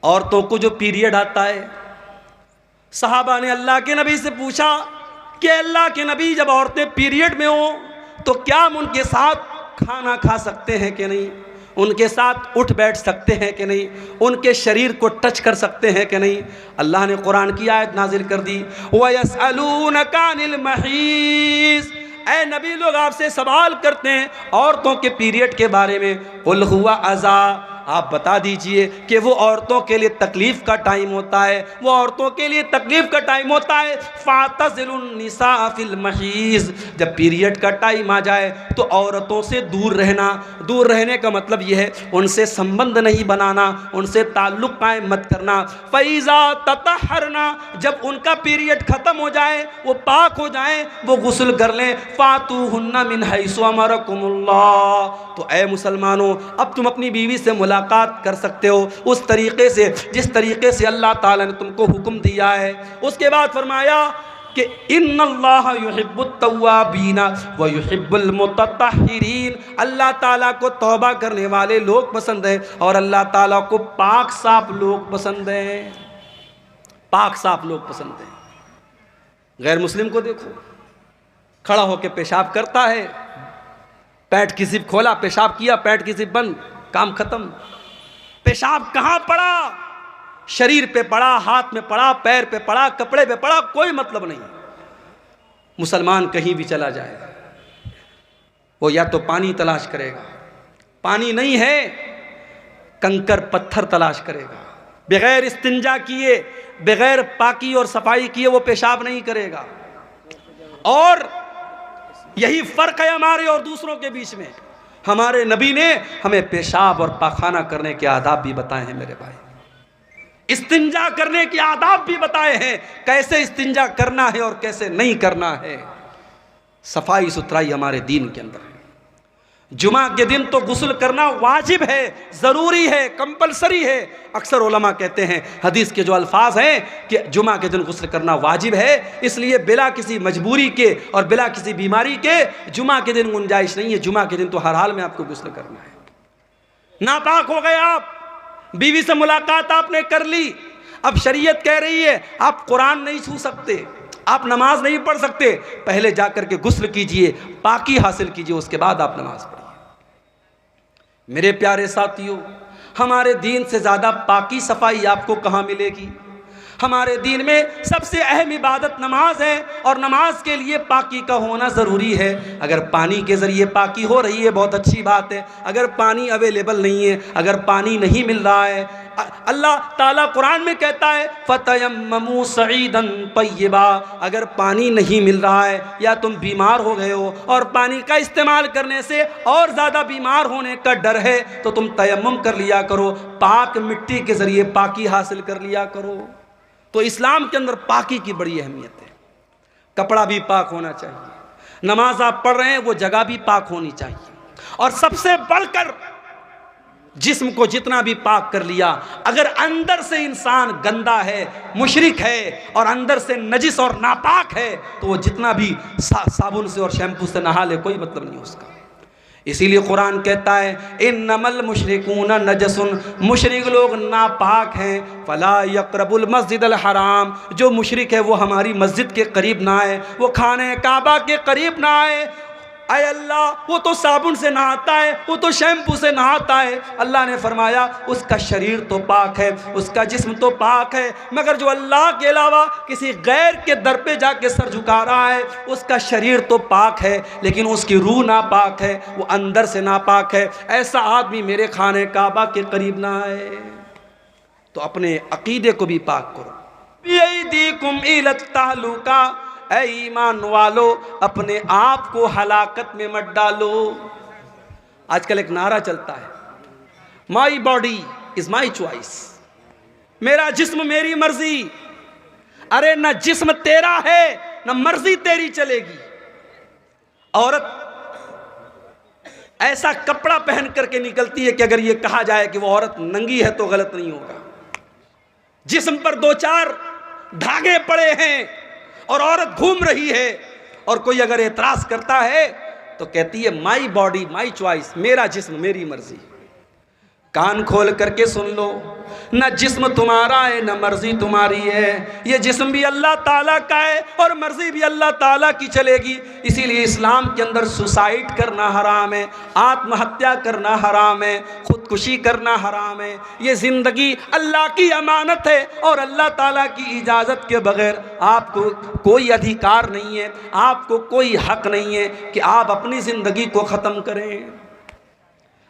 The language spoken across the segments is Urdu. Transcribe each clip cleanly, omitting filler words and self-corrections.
عورتوں کو جو پیریڈ آتا ہے، صحابہ نے اللہ کے نبی سے پوچھا کہ اللہ کے نبی جب عورتیں پیریڈ میں ہوں تو کیا ہم ان کے ساتھ کھانا کھا سکتے ہیں کہ نہیں، ان کے ساتھ اٹھ بیٹھ سکتے ہیں کہ نہیں، ان کے شریر کو ٹچ کر سکتے ہیں کہ نہیں؟ اللہ نے قرآن کی آیت نازل کر دی، وَيَسْأَلُونَكَ عَنِ الْمَحِيضِ، اے نبی لوگ آپ سے سوال کرتے ہیں عورتوں کے پیریڈ کے بارے میں، قُلْ هُوَ أَذًى، آپ بتا دیجئے کہ وہ عورتوں کے لیے تکلیف کا ٹائم ہوتا ہے، وہ عورتوں کے لیے تکلیف کا ٹائم ہوتا ہے، فَاعْتَزِلُوا النِّسَاءَ فِي الْمَحِيضِ، جب پیریڈ کا ٹائم آ جائے تو عورتوں سے دور رہنا۔ دور رہنے کا مطلب یہ ہے ان سے سمبند نہیں بنانا، ان سے تعلق قائم مت کرنا۔ فَإِذَا تَطَهَّرْنَ، جب ان کا پیریڈ ختم ہو جائے، وہ پاک ہو جائیں، وہ غسل کر لیں، فَاتُوهُنَّ مِنْ حَيْثُ أَمَرَكُمُ اللَّهُ، تو اے مسلمانوں اب تم اپنی بیوی سے ملاقات کر سکتے ہو اس طریقے سے جس طریقے سے اللہ تعالیٰ نے تم کو حکم دیا ہے۔ اس کے بعد فرمایا کہ ان اللہ یحب التوابین ویحب المتطہرین، اللہ تعالیٰ کو توبہ کرنے والے لوگ پسند ہیں اور اللہ تعالیٰ کو پاک صاف لوگ پسند ہیں، پاک صاف لوگ پسند ہیں۔ غیر مسلم کو دیکھو، کھڑا ہو کے پیشاب کرتا ہے، پیٹ کی زپ کھولا، پیشاب کیا، پیٹ کی زپ بند، کام ختم۔ پیشاب کہاں پڑا؟ شریر پہ پڑا، ہاتھ میں پڑا، پیر پہ پڑا، کپڑے پہ پڑا، کوئی مطلب نہیں۔ مسلمان کہیں بھی چلا جائے وہ یا تو پانی تلاش کرے گا، پانی نہیں ہے کنکر پتھر تلاش کرے گا، بغیر استنجا کیے، بغیر پاکی اور صفائی کیے وہ پیشاب نہیں کرے گا۔ اور یہی فرق ہے ہمارے اور دوسروں کے بیچ میں، ہمارے نبی نے ہمیں پیشاب اور پاخانہ کرنے کے آداب بھی بتائے ہیں میرے بھائی، استنجا کرنے کے آداب بھی بتائے ہیں، کیسے استنجا کرنا ہے اور کیسے نہیں کرنا ہے۔ صفائی ستھرائی ہمارے دین کے اندر ہے۔ جمعہ کے دن تو غسل کرنا واجب ہے، ضروری ہے، کمپلسری ہے۔ اکثر علماء کہتے ہیں حدیث کے جو الفاظ ہیں کہ جمعہ کے دن غسل کرنا واجب ہے، اس لیے بلا کسی مجبوری کے اور بلا کسی بیماری کے جمعہ کے دن گنجائش نہیں ہے، جمعہ کے دن تو ہر حال میں آپ کو غسل کرنا ہے۔ ناپاک ہو گئے آپ، بیوی سے ملاقات آپ نے کر لی، اب شریعت کہہ رہی ہے آپ قرآن نہیں چھو سکتے، آپ نماز نہیں پڑھ سکتے، پہلے جا کر کے غسل کیجئے، پاکی حاصل کیجئے، اس کے بعد آپ نماز پڑھیے۔ میرے پیارے ساتھیوں، ہمارے دین سے زیادہ پاکی صفائی آپ کو کہاں ملے گی؟ ہمارے دین میں سب سے اہم عبادت نماز ہے اور نماز کے لیے پاکی کا ہونا ضروری ہے۔ اگر پانی کے ذریعے پاکی ہو رہی ہے بہت اچھی بات ہے، اگر پانی اویلیبل نہیں ہے، اگر پانی نہیں مل رہا ہے، اللہ تعالیٰ قرآن میں کہتا ہے فَتَيَمَّمُوا صَعِيدًا طَيِّبًا، اگر پانی نہیں مل رہا ہے یا تم بیمار ہو گئے ہو اور پانی کا استعمال کرنے سے اور زیادہ بیمار ہونے کا ڈر ہے تو تم تیمم کر لیا کرو، پاک مٹی کے ذریعے پاکی حاصل کر لیا کرو۔ تو اسلام کے اندر پاکی کی بڑی اہمیت ہے۔ کپڑا بھی پاک ہونا چاہیے، نماز آپ پڑھ رہے ہیں وہ جگہ بھی پاک ہونی چاہیے، اور سب سے بڑھ کر جسم کو جتنا بھی پاک کر لیا، اگر اندر سے انسان گندا ہے، مشرک ہے اور اندر سے نجس اور ناپاک ہے تو وہ جتنا بھی صابن سے اور شیمپو سے نہا لے کوئی مطلب نہیں اس کا۔ اسی لیے قرآن کہتا ہے انما المشرکون نجس، مشرک لوگ ناپاک ہیں، فلا یقربوا المسجد الحرام، جو مشرک ہے وہ ہماری مسجد کے قریب نہ آئے، وہ خانہ کعبہ کے قریب نہ آئے۔ اے اللہ وہ تو صابن سے نہاتا ہے، وہ تو شیمپو سے نہاتا ہے، اللہ نے فرمایا اس کا شریر تو پاک ہے، اس کا جسم تو پاک ہے، مگر جو اللہ کے علاوہ کسی غیر کے در پہ جا کے سر جھکا رہا ہے اس کا شریر تو پاک ہے لیکن اس کی روح ناپاک ہے، وہ اندر سے ناپاک ہے، ایسا آدمی میرے خانہ کعبہ کے قریب نہ آئے۔ تو اپنے عقیدے کو بھی پاک کرو۔ بِأَيْدِيكُمْ إِلَى التَّهْلُكَةِ، اے ایمان والو اپنے آپ کو ہلاکت میں مت ڈالو۔ آج کل ایک نعرہ چلتا ہے my body is my choice, میرا جسم میری مرضی۔ ارے نہ جسم تیرا ہے نہ مرضی تیری چلے گی۔ عورت ایسا کپڑا پہن کر کے نکلتی ہے کہ اگر یہ کہا جائے کہ وہ عورت ننگی ہے تو غلط نہیں ہوگا۔ جسم پر دو چار دھاگے پڑے ہیں اور عورت گھوم رہی ہے، اور کوئی اگر اعتراض کرتا ہے تو کہتی ہے مائی باڈی مائی چوائس، میرا جسم میری مرضی۔ کان کھول کر کے سن لو، نہ جسم تمہارا ہے نہ مرضی تمہاری ہے، یہ جسم بھی اللہ تعالیٰ کا ہے اور مرضی بھی اللہ تعالیٰ کی چلے گی۔ اسی لیے اسلام کے اندر سوسائڈ کرنا حرام ہے، آتم ہتیا کرنا حرام ہے، خودکشی کرنا حرام ہے۔ یہ زندگی اللہ کی امانت ہے اور اللہ تعالیٰ کی اجازت کے بغیر آپ کو کوئی ادھیکار نہیں ہے، آپ کو کوئی حق نہیں ہے کہ آپ اپنی زندگی کو ختم کریں۔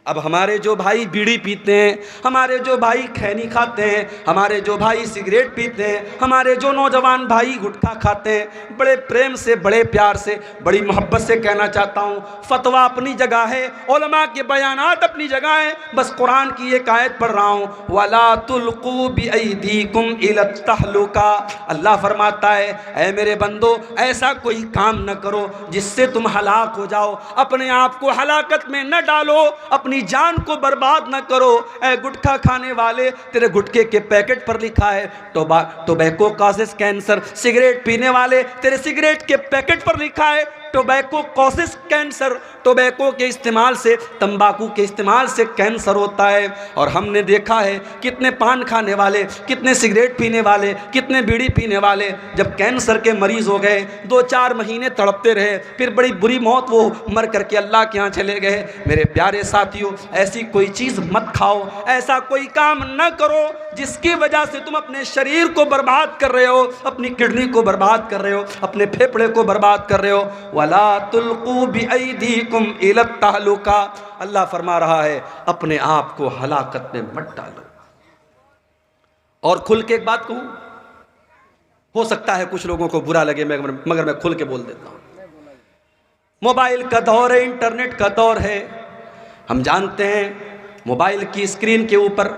اب ہمارے جو بھائی بیڑی پیتے ہیں، ہمارے جو بھائی کھینی کھاتے ہیں، ہمارے جو بھائی سگریٹ پیتے ہیں، ہمارے جو نوجوان بھائی گٹکا کھاتے ہیں، بڑے پریم سے، بڑے پیار سے، بڑی محبت سے کہنا چاہتا ہوں، فتویٰ اپنی جگہ ہے، علماء کے بیانات اپنی جگہ ہیں، بس قرآن کی ایک آیت پڑھ رہا ہوں، وَلَا تُلْقُوا بِأَيْدِيكُمْ إِلَى التَّهْلُكَةِ۔ اللہ فرماتا ہے اے میرے بندو، ایسا کوئی کام نہ کرو جس سے تم ہلاک ہو جاؤ، اپنے آپ کو ہلاکت میں نہ ڈالو، اپنی جان کو برباد نہ کرو۔ اے گٹکا کھانے والے، تیرے گٹکے کے پیکٹ پر لکھا ہے ٹوبیکو کازز کینسر۔ سگریٹ پینے والے، تیرے سگریٹ کے پیکٹ پر لکھا ہے ٹوبیکو کازز کینسر۔ ٹوبیکو کے استعمال سے، تمباکو کے استعمال سے کینسر ہوتا ہے۔ اور ہم نے دیکھا ہے کتنے پان کھانے والے، کتنے سگریٹ پینے والے، کتنے بیڑی پینے والے جب کینسر کے مریض ہو گئے، 2-4 مہینے تڑپتے رہے، پھر بڑی بری موت وہ مر کر کے اللہ کے ہاں چلے گئے۔ میرے پیارے ساتھیوں، ایسی کوئی چیز مت کھاؤ، ایسا کوئی کام نہ کرو جس کی وجہ سے تم اپنے شریر کو برباد کر رہے ہو، اپنی کڈنی کو برباد کر رہے ہو، اپنے پھیپھڑے کو برباد کر رہے ہو۔ وَلَا تُلْقُوا بِأَيْدِيكُمْ إِلَى التَّهْلُكَةِ۔ اللہ فرما رہا ہے اپنے آپ کو ہلاکت میں مت ڈالو۔ اور کھل کے ایک بات کہوں، ہو سکتا ہے کچھ لوگوں کو برا لگے مگر میں کھل کے بول دیتا ہوں۔ موبائل کا دور ہے، انٹرنیٹ کا دور ہے، ہم جانتے ہیں موبائل کی اسکرین کے اوپر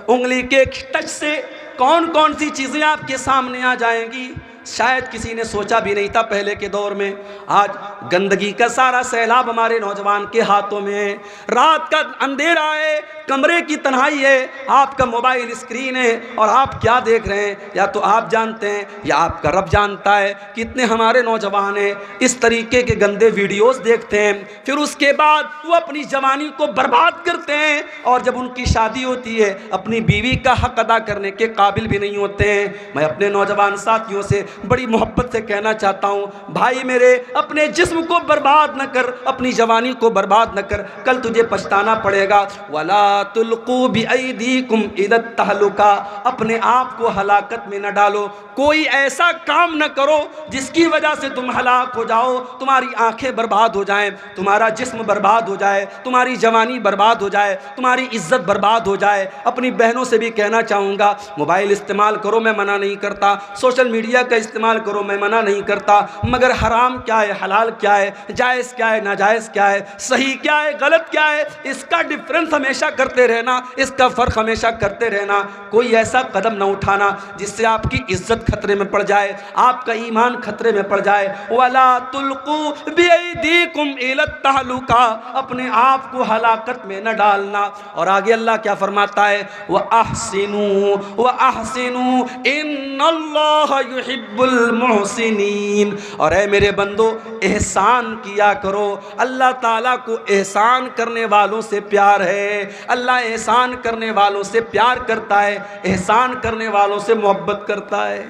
انگلی کے ٹچ سے کون کون سی چیزیں آپ کے سامنے آ جائیں گی، شاید کسی نے سوچا بھی نہیں تھا پہلے کے دور میں۔ آج گندگی کا سارا سیلاب ہمارے نوجوان کے ہاتھوں میں ہے، رات کا اندھیرا ہے، کمرے کی تنہائی ہے، آپ کا موبائل اسکرین ہے اور آپ کیا دیکھ رہے ہیں یا تو آپ جانتے ہیں یا آپ کا رب جانتا ہے۔ کتنے ہمارے نوجوان ہیں اس طریقے کے گندے ویڈیوز دیکھتے ہیں، پھر اس کے بعد وہ اپنی جوانی کو برباد کرتے ہیں، اور جب ان کی شادی ہوتی ہے اپنی بیوی کا حق ادا کرنے کے قابل بھی نہیں ہوتے ہیں۔ میں اپنے نوجوان ساتھیوں سے بڑی محبت سے کہنا چاہتا ہوں، بھائی میرے، اپنے جسم کو برباد نہ کر، اپنی جوانی کو برباد نہ کر، کل تجھے پچھتانا پڑے گا۔ وَلَا تُلْقُوا بِأَيْدِيكُمْ إِلَى التَّهْلُكَةِ۔ اپنے آپ کو ہلاکت میں نہ ڈالو، کوئی ایسا کام نہ کرو جس کی وجہ سے تم ہلاک ہو جاؤ، تمہاری آنکھیں برباد ہو جائیں، تمہارا جسم برباد ہو جائے، تمہاری جوانی برباد ہو جائے، تمہاری عزت برباد ہو جائے۔ اپنی بہنوں سے بھی کہنا چاہوں گا، موبائل استعمال کرو، میں منع نہیں کرتا، سوشل میڈیا کا استعمال کرو، میں منع نہیں کرتا، مگر حرام کیا ہے، حلال کیا ہے، جائز کیا ہے، ناجائز کیا ہے، صحیح کیا ہے، غلط کیا ہے، اس کا ڈفرنس ہمیشہ کرتے رہنا، اس کا فرق ہمیشہ کرتے رہنا۔ کوئی ایسا قدم نہ اٹھانا جس سے آپ کی عزت خطرے میں پڑ جائے، آپ کا ایمان خطرے میں پڑ جائے۔ وَلَا تُلْقُوا بِأَيْدِيكُمْ إِلَى التَّهْلُكَةِ۔ اپنے آپ کو ہلاکت میں نہ ڈالنا۔ اور آگے اللہ کیا فرماتا ہے، وَأَحْسِنُوا وَأَحْسِنُوا إِنَّ اللَّهَ يُحِبُّ الْمُحْسِنِينَ۔ اور اے میرے بندو، احسان کیا کرو، اللہ تعالیٰ کو احسان کرنے والوں سے پیار ہے، اللہ احسان کرنے والوں سے پیار کرتا ہے، احسان کرنے والوں سے محبت کرتا ہے۔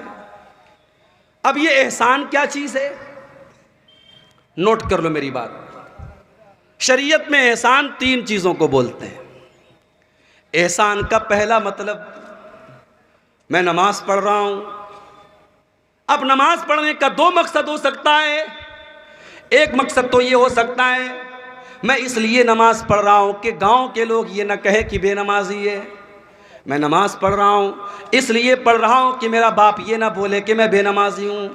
اب یہ احسان کیا چیز ہے، نوٹ کر لو میری بات۔ شریعت میں احسان 3 چیزوں کو بولتے ہیں۔ احسان کا پہلا مطلب، میں نماز پڑھ رہا ہوں، اب نماز پڑھنے کا 2 مقصد ہو سکتا ہے۔ ایک مقصد تو یہ ہو سکتا ہے میں اس لیے نماز پڑھ رہا ہوں کہ گاؤں کے لوگ یہ نہ کہے کہ بے نمازی ہے، میں نماز پڑھ رہا ہوں اس لیے پڑھ رہا ہوں کہ میرا باپ یہ نہ بولے کہ میں بے نمازی ہوں،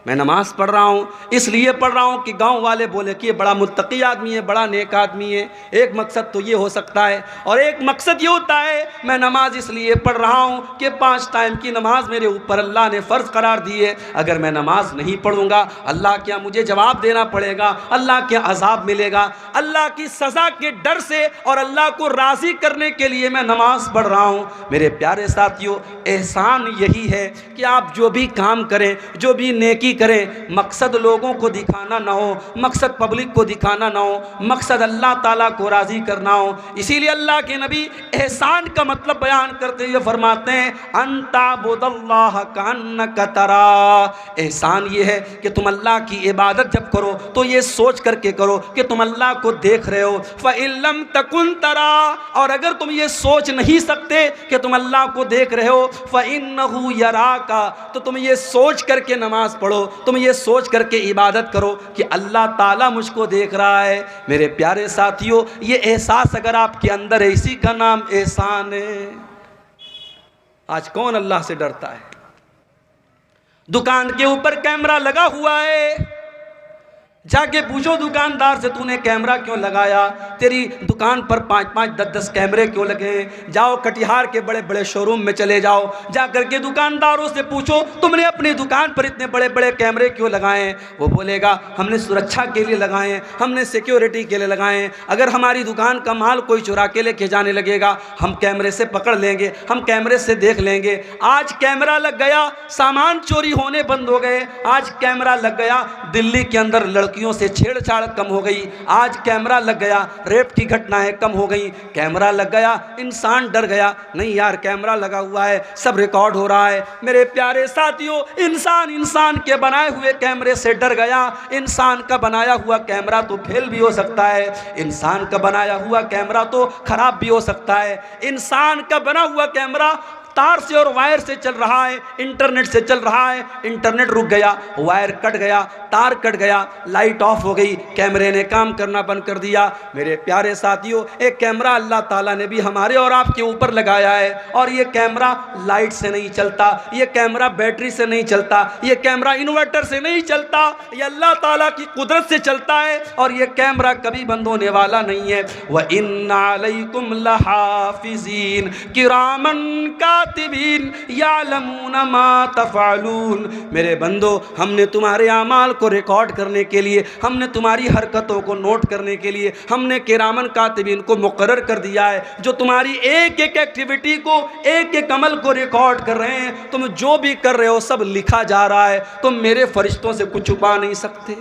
میں نماز پڑھ رہا ہوں اس لیے پڑھ رہا ہوں کہ گاؤں والے بولے کہ یہ بڑا متقی آدمی ہے، بڑا نیک آدمی ہے۔ ایک مقصد تو یہ ہو سکتا ہے، اور ایک مقصد یہ ہوتا ہے میں نماز اس لیے پڑھ رہا ہوں کہ 5 ٹائم کی نماز میرے اوپر اللہ نے فرض قرار دی ہے، اگر میں نماز نہیں پڑھوں گا اللہ کیا مجھے جواب دینا پڑے گا، اللہ کیا عذاب ملے گا، اللہ کی سزا کے ڈر سے اور اللہ کو راضی کرنے کے لیے میں نماز پڑھ رہا ہوں۔ میرے پیارے ساتھیوں، احسان یہی ہے کہ آپ جو بھی کام کریں، جو بھی نیکی نیکی کریں، مقصد لوگوں کو دکھانا نہ ہو، مقصد پبلک کو دکھانا نہ ہو، مقصد اللہ تعالیٰ کو راضی کرنا ہو۔ اسی لیے اللہ کے نبی احسان کا مطلب بیان کرتے ہوئے فرماتے ہیں ان تعبد اللہ کأنک تراہ۔ احسان یہ ہے کہ تم اللہ کی عبادت جب کرو تو یہ سوچ کر کے کرو کہ تم اللہ کو دیکھ رہے ہو۔ فإن لم تکن تراہ، اور اگر تم یہ سوچ نہیں سکتے کہ تم اللہ کو دیکھ رہے ہو، فإنہ یراک، تو تم یہ سوچ کر کے نماز پڑھو، تم یہ سوچ کر کے عبادت کرو کہ اللہ تعالیٰ مجھ کو دیکھ رہا ہے۔ میرے پیارے ساتھیوں، یہ احساس اگر آپ کے اندر ہے، اسی کا نام احسان ہے۔ آج کون اللہ سے ڈرتا ہے؟ دکان کے اوپر کیمرہ لگا ہوا ہے، جا کے پوچھو دکاندار سے تو نے کیمرہ کیوں لگایا؟ تیری دکان پر 5-5 10-10 کیمرے کیوں لگے ہیں؟ جاؤ کٹیہار کے بڑے بڑے شو روم میں چلے جاؤ، جا کر کے دکانداروں سے پوچھو تم نے اپنی دکان پر اتنے بڑے بڑے کیمرے کیوں لگائے ہیں؟ وہ بولے گا ہم نے سرکشا کے لیے لگائے ہیں، ہم نے سیکیورٹی کے لیے لگائے ہیں، اگر ہماری دکان کا مال کوئی چرا کے لے کے جانے لگے گا ہم کیمرے سے پکڑ لیں گے، ہم کیمرے سے دیکھ لیں گے۔ آج کیمرہ لگ گیا، سامان چوری ہونے بند ہو گئے۔ آج کیمرہ لگ گیا، دلی کے اندر لڑکیوں سے چھیڑ چھاڑ کم ہو گئی۔ آج کیمرہ لگ گیا، ریپ کی گھٹنائیں کم ہو گئی۔ کیمرہ لگ گیا، انسان ڈر گیا، نہیں یار کیمرہ لگا ہوا ہے، سب ریکارڈ ہو رہا ہے۔ میرے پیارے ساتھیوں، انسان کے بنائے ہوئے کیمرے سے ڈر گیا۔ انسان کا بنایا ہوا کیمرہ تو فیل بھی ہو سکتا ہے، انسان کا بنایا ہوا کیمرہ تو خراب بھی ہو سکتا ہے۔ انسان کا بنا ہوا کیمرہ تار سے اور وائر سے چل رہا ہے، انٹرنیٹ سے چل رہا ہے، انٹرنیٹ رک گیا، وائر کٹ گیا، تار کٹ گیا، لائٹ آف ہو گئی، کیمرے نے کام کرنا بند کر دیا۔ میرے پیارے ساتھیوں، ایک کیمرہ اللہ تعالیٰ نے بھی ہمارے اور آپ کے اوپر لگایا ہے، اور یہ کیمرہ لائٹ سے نہیں چلتا، یہ کیمرہ بیٹری سے نہیں چلتا، یہ کیمرہ انورٹر سے نہیں چلتا، یہ اللہ تعالیٰ کی قدرت سے چلتا ہے، اور یہ کیمرہ کبھی بند ہونے والا نہیں ہے۔ وَإِنَّ عَلَيْكُمْ لَحَافِظِينَ كِرَامًا کاتبین یعلمون ما تفعلون۔ میرے بندو، ہم نے تمہارے اعمال کو ریکارڈ کرنے کے لیے، ہم نے تمہاری حرکتوں کو نوٹ کرنے کے لیے، ہم نے کرامن کاتبین کو مقرر کر دیا ہے، جو تمہاری ایک ایک ایکٹیویٹی کو، ایک ایک عمل کو ریکارڈ کر رہے ہیں۔ تم جو بھی کر رہے ہو سب لکھا جا رہا ہے، تم میرے فرشتوں سے کچھ چھپا نہیں سکتے۔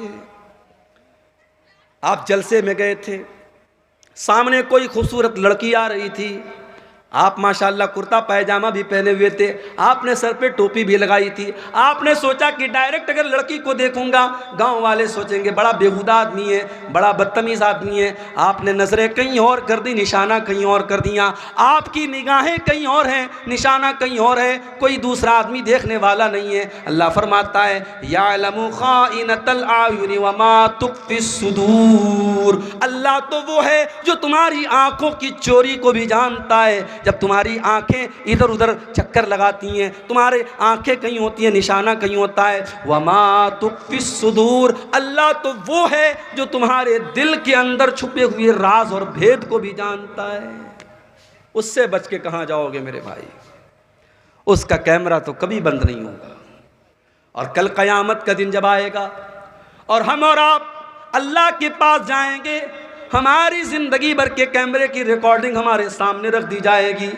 آپ جلسے میں گئے تھے، سامنے کوئی خوبصورت لڑکی آ رہی تھی، آپ ماشاءاللہ کرتا پائجامہ بھی پہنے ہوئے تھے، آپ نے سر پہ ٹوپی بھی لگائی تھی۔ آپ نے سوچا کہ ڈائریکٹ اگر لڑکی کو دیکھوں گا گاؤں والے سوچیں گے بڑا بےہودہ آدمی ہے، بڑا بدتمیز آدمی ہے۔ آپ نے نظریں کہیں اور کر دی، نشانہ کہیں اور کر دیا، آپ کی نگاہیں کہیں اور ہیں، نشانہ کہیں اور ہے، کوئی دوسرا آدمی دیکھنے والا نہیں ہے۔ اللہ فرماتا ہے یعلم خائنۃ الاعین وما تخفی الصدور۔ اللہ تو وہ ہے جو تمہاری آنکھوں کی چوری کو بھی جانتا ہے۔ جب تمہاری آنکھیں ادھر ادھر چکر لگاتی ہیں، تمہارے آنکھیں کہیں ہوتی ہیں، نشانہ کہیں ہوتا ہے۔ وما تخفی الصدور، اللہ تو وہ ہے جو تمہارے دل کے اندر چھپے ہوئے راز اور بھید کو بھی جانتا ہے۔ اس سے بچ کے کہاں جاؤ گے میرے بھائی؟ اس کا کیمرہ تو کبھی بند نہیں ہوگا، اور کل قیامت کا دن جب آئے گا اور ہم اور آپ اللہ کے پاس جائیں گے، ہماری زندگی بھر کے کیمرے کی ریکارڈنگ ہمارے سامنے رکھ دی جائے گی۔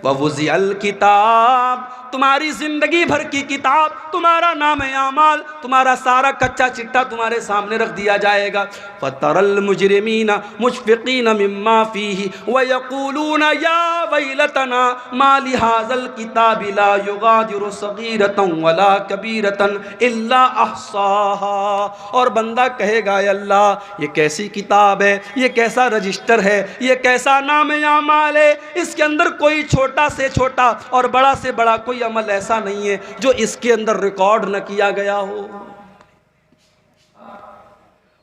وَوُضِعَ الْكِتَابُ، تمہاری زندگی بھر کی کتاب، تمہارا نام اعمال، تمہارا سارا کچا چٹا تمہارے سامنے رکھ دیا جائے گا۔ فَتَرَى الْمُجْرِمِينَ مُشْفِقِينَ مِمَّا فِيهِ وَيَقُولُونَ يَا وَيْلَتَنَا مَا لِهَذَا الْكِتَابِ لَا يُغَادِرُ صَغِيرَةً وَلَا كَبِيرَةً إِلَّا أَحْصَاهَا۔ اور بندہ کہے گا اے اللہ یہ کیسی کتاب ہے، یہ کیسا رجسٹر ہے، یہ کیسا نام اعمال ہے، اس کے اندر کوئی چھوٹا سے چھوٹا اور بڑا سے بڑا کوئی عمل ایسا نہیں ہے جو اس کے اندر ریکارڈ نہ کیا گیا ہو۔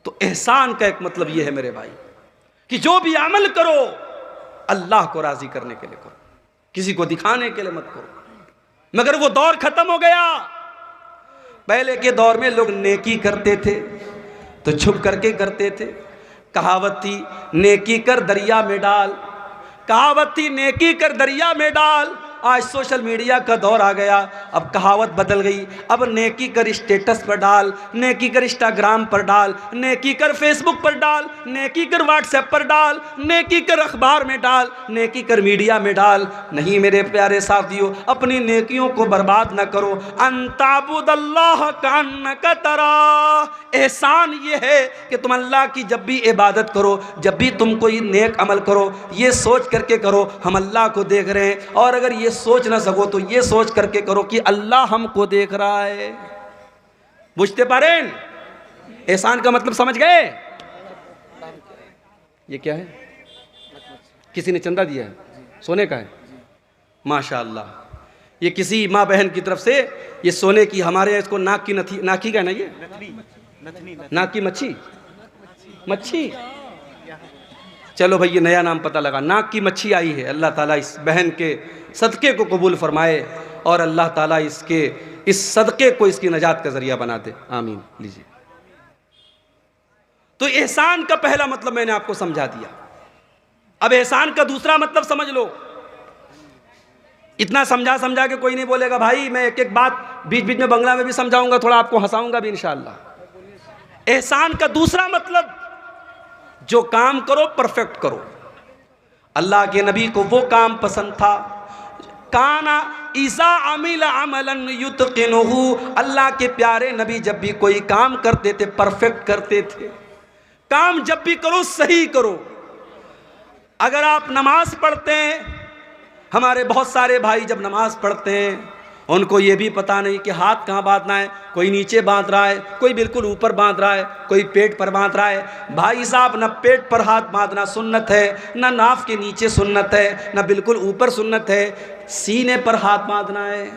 تو احسان کا ایک مطلب یہ ہے میرے بھائی کہ جو بھی عمل کرو اللہ کو راضی کرنے کے لیے کرو، کسی کو دکھانے کے لیے مت کرو۔ مگر وہ دور ختم ہو گیا۔ پہلے کے دور میں لوگ نیکی کرتے تھے تو چھپ کر کے کرتے تھے۔ کہاوت تھی نیکی کر دریا میں ڈال، کہاوت تھی نیکی کر دریا میں ڈال، آج سوشل میڈیا کا دور آ گیا، اب کہاوت بدل گئی، اب نیکی کر اسٹیٹس پر ڈال، نیکی کر انسٹاگرام پر ڈال، نیکی کر فیس بک پر ڈال، نیکی کر واٹس ایپ پر ڈال، نیکی کر اخبار میں ڈال، نیکی کر میڈیا میں ڈال۔ نہیں میرے پیارے ساتھیو، اپنی نیکیوں کو برباد نہ کرو۔ ان تعبد اللہ کانک تراہ، احسان یہ ہے کہ تم اللہ کی جب بھی عبادت کرو، جب بھی تم کوئی نیک عمل کرو، یہ سوچ کر کے کرو ہم اللہ کو دیکھ رہے ہیں، اور اگر یہ سوچ نہ سکو تو یہ سوچ کر کے کرو کہ اللہ ہم کو دیکھ رہا ہے۔ بجھتے پارین؟ احسان کا مطلب سمجھ گئے؟ یہ کیا ہے؟ کسی نے چندہ دیا ہے؟ سونے کا ہے؟ ماشاءاللہ، یہ کسی ماں بہن کی طرف سے یہ سونے کی، ہمارے اس کو ناکی کا ہے نا، یہ ناک کی مچھی، چلو بھئی یہ نیا نام پتہ لگا، ناک کی مچھی آئی ہے۔ اللہ تعالیٰ اس بہن کے صدقے کو قبول فرمائے، اور اللہ تعالیٰ اس صدقے کو اس کی نجات کا ذریعہ بنا دے، آمین۔ لیجئے، تو احسان کا پہلا مطلب میں نے آپ کو سمجھا دیا۔ اب احسان کا دوسرا مطلب سمجھ لو۔ اتنا سمجھا کہ کوئی نہیں بولے گا بھائی میں ایک ایک بات بیچ بیچ میں بنگلہ میں بھی سمجھاؤں گا، تھوڑا آپ کو ہنساؤں گا بھی انشاءاللہ۔ احسان کا دوسرا مطلب، جو کام کرو پرفیکٹ کرو۔ اللہ کے نبی کو وہ کام پسند تھا، کانا اذا عمل عملا یتقنہ، اللہ کے پیارے نبی جب بھی کوئی کام کرتے تھے پرفیکٹ کرتے تھے۔ کام جب بھی کرو صحیح کرو۔ اگر آپ نماز پڑھتے ہیں، ہمارے بہت سارے بھائی جب نماز پڑھتے ہیں ان کو یہ بھی پتہ نہیں کہ ہاتھ کہاں باندھنا ہے، کوئی نیچے باندھ رہا ہے، کوئی بالکل اوپر باندھ رہا ہے، کوئی پیٹ پر باندھ رہا ہے۔ بھائی صاحب، نہ پیٹ پر ہاتھ باندھنا سنت ہے، نہ ناف کے نیچے سنت ہے، نہ بالکل اوپر سنت ہے، سینے پر ہاتھ باندھنا ہے۔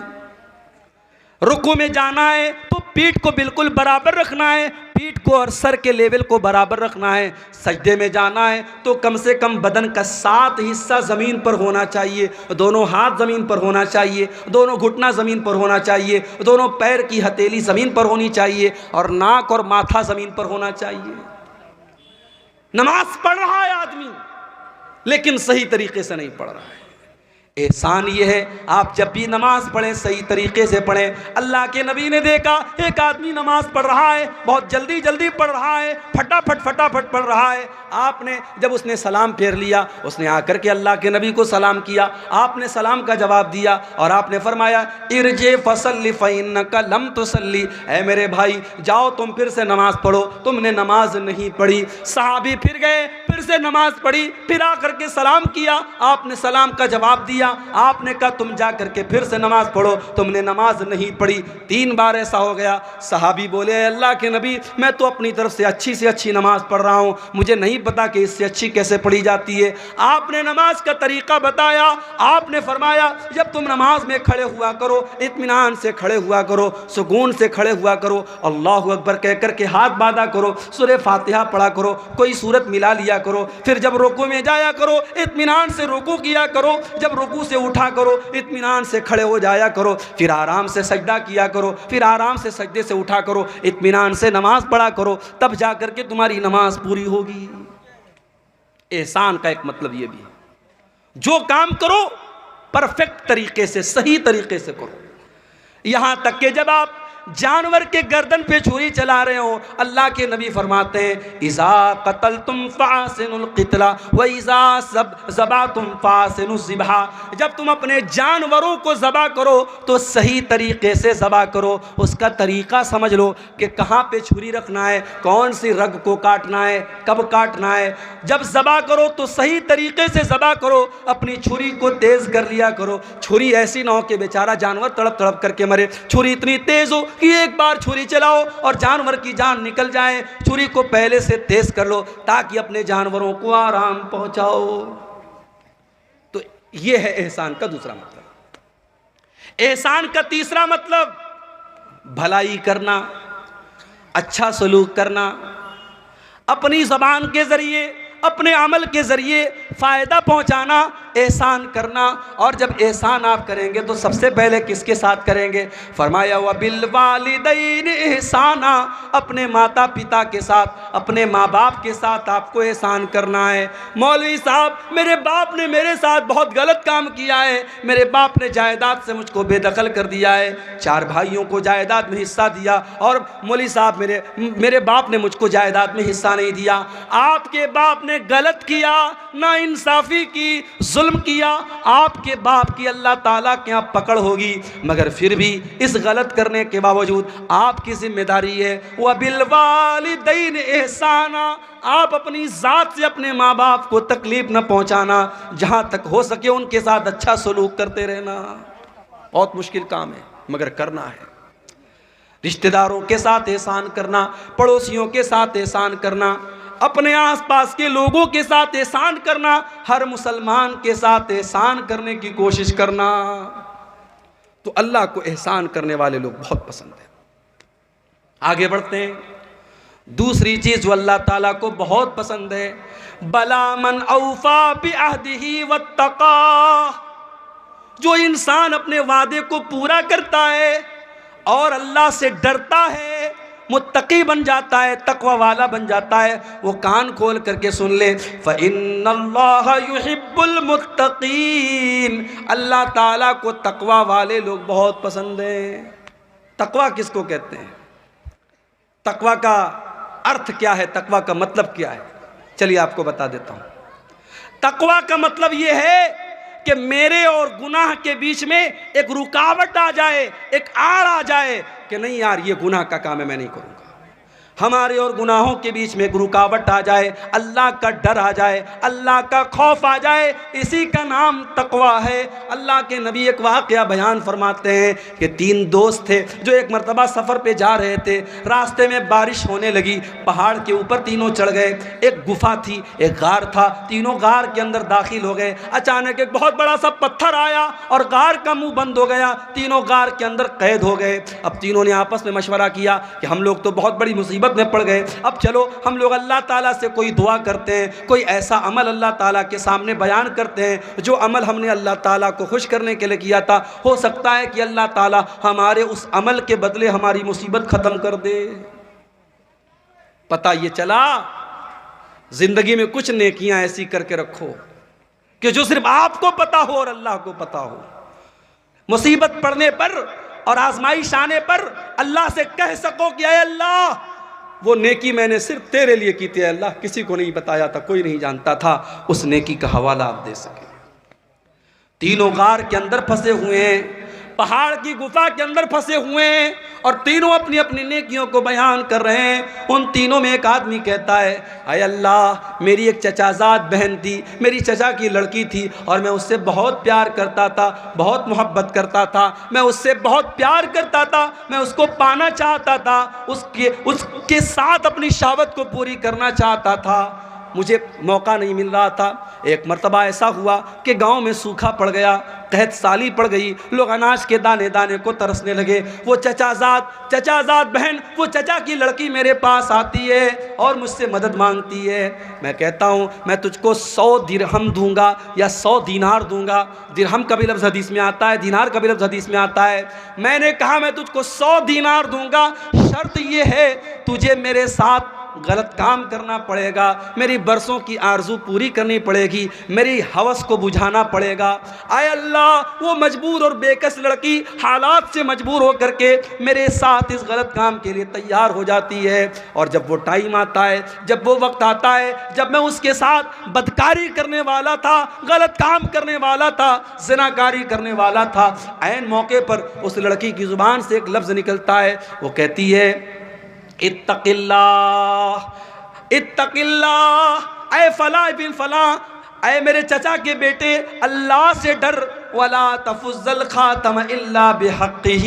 رکوع میں جانا ہے تو پیٹھ کو بالکل برابر رکھنا ہے، پیٹھ کو اور سر کے لیول کو برابر رکھنا ہے۔ سجدے میں جانا ہے تو کم سے کم بدن کا 7 حصہ زمین پر ہونا چاہیے، دونوں ہاتھ زمین پر ہونا چاہیے، دونوں گھٹنا زمین پر ہونا چاہیے، دونوں پیر کی ہتھیلی زمین پر ہونی چاہیے، اور ناک اور ماتھا زمین پر ہونا چاہیے۔ نماز پڑھ رہا ہے آدمی لیکن صحیح طریقے سے نہیں پڑھ رہا ہے۔ احسان یہ ہے آپ جب بھی نماز پڑھیں صحیح طریقے سے پڑھیں۔ اللہ کے نبی نے دیکھا ایک آدمی نماز پڑھ رہا ہے، بہت جلدی پڑھ رہا ہے، پھٹافٹ پڑھ رہا ہے۔ آپ نے جب اس نے سلام پھیر لیا، اس نے آ کر کے اللہ کے نبی کو سلام کیا، آپ نے سلام کا جواب دیا اور آپ نے فرمایا ارجع فصلی فإنک لم تصلی، اے میرے بھائی جاؤ تم پھر سے نماز پڑھو، تم نے نماز نہیں پڑھی۔ صحابی پھر گئے، پھر سے نماز پڑھی، پھر آ کر کے سلام کیا، آپ نے سلام کا جواب دیا، آپ نے کہا تم جا کر کے پھر سے نماز پڑھو، تم نے نماز نہیں پڑھی۔ 3 بار ایسا ہو گیا۔ صحابی بولے اے اللہ کے نبی میں تو اپنی طرف سے اچھی نماز پڑھ رہا ہوں، مجھے نہیں پتا کہ اس سے اچھی کیسے پڑھی جاتی ہے۔ آپ نے نماز کا طریقہ بتایا، آپ نے فرمایا جب تم نماز میں کھڑے ہوا کرو اطمینان سے کھڑے ہوا کرو، سکون سے کھڑے ہوا کرو، اللہ اکبر کہہ کر کے ہاتھ باندھا کرو، سورہ فاتحہ پڑھا کرو، کوئی سورت ملا لیا کرو، پھر جب رکوع میں جایا کرو اطمینان سے رکوع کیا کرو، جب رکوع سے اٹھا کرو اطمینان سے کھڑے ہو جایا کرو، پھر آرام سے سجدہ کیا کرو، پھر آرام سے سجدے سے اٹھا کرو، اطمینان سے نماز پڑھا کرو، تب جا کر کے تمہاری نماز پوری ہوگی۔ احسان کا ایک مطلب یہ بھی ہے جو کام کرو پرفیکٹ طریقے سے صحیح طریقے سے کرو۔ یہاں تک کہ جب آپ جانور کے گردن پہ چھری چلا رہے ہو، اللہ کے نبی فرماتے ہیں اذا قتلتم فاحسنوا القتل واذا ذبحتم فاحسنوا الذبح، جب تم اپنے جانوروں کو ذبح کرو تو صحیح طریقے سے ذبح کرو، اس کا طریقہ سمجھ لو کہ کہاں پہ چھری رکھنا ہے، کون سی رگ کو کاٹنا ہے، کب کاٹنا ہے۔ جب ذبح کرو تو صحیح طریقے سے ذبح کرو، اپنی چھری کو تیز کر لیا کرو، چھری ایسی نہ ہو کہ بیچارہ جانور تڑپ تڑپ کر کے مرے، چھری اتنی تیز ہو کہ ایک بار چھری چلاؤ اور جانور کی جان نکل جائے، چھری کو پہلے سے تیز کر لو تاکہ اپنے جانوروں کو آرام پہنچاؤ۔ تو یہ ہے احسان کا دوسرا مطلب۔ احسان کا تیسرا مطلب بھلائی کرنا، اچھا سلوک کرنا، اپنی زبان کے ذریعے، اپنے عمل کے ذریعے فائدہ پہنچانا، احسان کرنا. اور جب احسان آپ کریں گے تو سب سے پہلے کس کے ساتھ کریں گے؟ فرمایا وَبِالْوَالِدَيْنِ احسانا، اپنے ماتا پتا کے ساتھ، اپنے ماں باپ کے ساتھ آپ کو احسان کرنا ہے. مولوی صاحب میرے باپ نے میرے ساتھ بہت غلط کام کیا ہے، میرے باپ نے جائیداد سے مجھ کو بے دخل کر دیا ہے، 4 بھائیوں کو جائیداد میں حصہ دیا اور مولوی صاحب میرے باپ نے مجھ کو جائیداد میں حصہ نہیں دیا. آپ کے باپ نے غلط کیا، نا انصافی کی، ظلم کیا، آپ کے باپ کی اللہ تعالیٰ کے یہاں پکڑ ہوگی، مگر پھر بھی اس غلط کرنے کے باوجود آپ کی ذمہ داری ہے وَبِالْوَالِدَيْنِ احسانا، آپ اپنی ذات سے اپنے ماں باپ کو تکلیف نہ پہنچانا، جہاں تک ہو سکے ان کے ساتھ اچھا سلوک کرتے رہنا. بہت مشکل کام ہے مگر کرنا ہے. رشتہ داروں کے ساتھ احسان کرنا، پڑوسیوں کے ساتھ احسان کرنا، اپنے آس پاس کے لوگوں کے ساتھ احسان کرنا، ہر مسلمان کے ساتھ احسان کرنے کی کوشش کرنا. تو اللہ کو احسان کرنے والے لوگ بہت پسند ہیں. آگے بڑھتے ہیں. دوسری چیز جو اللہ تعالیٰ کو بہت پسند ہے، بلا من اوفا بعہدہ واتقا، جو انسان اپنے وعدے کو پورا کرتا ہے اور اللہ سے ڈرتا ہے، متقی بن جاتا ہے، تقوی والا بن جاتا ہے. وہ کان کھول کر کے سن لے، فَإِنَّ اللَّهَ يُحِبُّ الْمُتَّقِينَ، اللہ تعالیٰ کو تقوی والے لوگ بہت پسند ہیں. تقوی کس کو کہتے ہیں؟ تقوی کا ارتھ کیا ہے؟ تقوی کا مطلب کیا ہے؟ چلیے آپ کو بتا دیتا ہوں. تقوی کا مطلب یہ ہے کہ میرے اور گناہ کے بیچ میں ایک رکاوٹ آ جائے، ایک آڑ آ جائے کہ نہیں یار یہ گناہ کا کام ہے، میں نہیں کروں گا. ہمارے اور گناہوں کے بیچ میں ایک رکاوٹ آ جائے، اللہ کا ڈر آ جائے، اللہ کا خوف آ جائے، اسی کا نام تقوی ہے. اللہ کے نبی ایک واقعہ بیان فرماتے ہیں کہ 3 دوست تھے جو ایک مرتبہ سفر پہ جا رہے تھے. راستے میں بارش ہونے لگی، پہاڑ کے اوپر تینوں چڑھ گئے. ایک گفا تھی، ایک غار تھا، تینوں غار کے اندر داخل ہو گئے. اچانک ایک بہت بڑا سا پتھر آیا اور غار کا منہ بند ہو گیا. تینوں غار کے اندر قید ہو گئے. اب تینوں نے آپس میں مشورہ کیا کہ ہم لوگ تو بہت بڑی مصیبت میں پڑ گئے، اب چلو ہم لوگ اللہ تعالیٰ سے کوئی دعا کرتے ہیں، کوئی ایسا عمل اللہ تعالیٰ کے سامنے بیان کرتے ہیں جو عمل ہم نے اللہ تعالیٰ کو خوش کرنے کے لیے کیا تھا. ہو سکتا ہے کہ اللہ تعالیٰ ہمارے اس عمل کے بدلے ہماری مصیبت ختم کر دے. پتہ یہ چلا زندگی میں کچھ نیکیاں ایسی کر کے رکھو کہ جو صرف آپ کو پتہ ہو اور اللہ کو پتہ ہو. مصیبت پڑنے پر اور آزمائش آنے پر اللہ سے کہہ سکو کہ اے اللہ وہ نیکی میں نے صرف تیرے لیے کی تھی، اللہ کسی کو نہیں بتایا تھا، کوئی نہیں جانتا تھا. اس نیکی کا حوالہ آپ دے سکیں. تینوں غار کے اندر پھنسے ہوئے ہیں، پہاڑ کی گفا کے اندر پھنسے ہوئے ہیں اور تینوں اپنی اپنی نیکیوں کو بیان کر رہے ہیں. ان تینوں میں ایک آدمی کہتا ہے اے اللہ میری ایک چچا زاد بہن تھی، میری چچا کی لڑکی تھی اور میں اس سے بہت پیار کرتا تھا، بہت محبت کرتا تھا، میں اس سے بہت پیار کرتا تھا، میں اس کو پانا چاہتا تھا، اس کے ساتھ اپنی شہوت کو پوری کرنا چاہتا تھا، مجھے موقع نہیں مل رہا تھا. ایک مرتبہ ایسا ہوا کہ گاؤں میں سوکھا پڑ گیا، قحط سالی پڑ گئی، لوگ اناج کے دانے دانے کو ترسنے لگے. وہ چچا زاد بہن، وہ چچا کی لڑکی میرے پاس آتی ہے اور مجھ سے مدد مانگتی ہے. میں کہتا ہوں میں تجھ کو 100 درہم دوں گا یا 100 دینار دوں گا. درہم کا بھی لفظ حدیث میں آتا ہے، دینار کا بھی لفظ حدیث میں آتا ہے. میں نے کہا میں تجھ کو 100 دینار دوں گا، شرط یہ ہے تجھے میرے ساتھ غلط کام کرنا پڑے گا، میری برسوں کی آرزو پوری کرنی پڑے گی، میری ہوس کو بجھانا پڑے گا. اے اللہ وہ مجبور اور بے کس لڑکی حالات سے مجبور ہو کر کے میرے ساتھ اس غلط کام کے لیے تیار ہو جاتی ہے. اور جب وہ ٹائم آتا ہے، جب وہ وقت آتا ہے جب میں اس کے ساتھ بدکاری کرنے والا تھا، غلط کام کرنے والا تھا، زناکاری کرنے والا تھا، عین موقع پر اس لڑکی کی زبان سے ایک لفظ نکلتا ہے، وہ کہتی ہے اتق اللہ، اتق اللہ، اے فلاں بن فلاں، اے میرے چچا کے بیٹے اللہ سے ڈر، ولا تفز الخاتم الا بحقہ،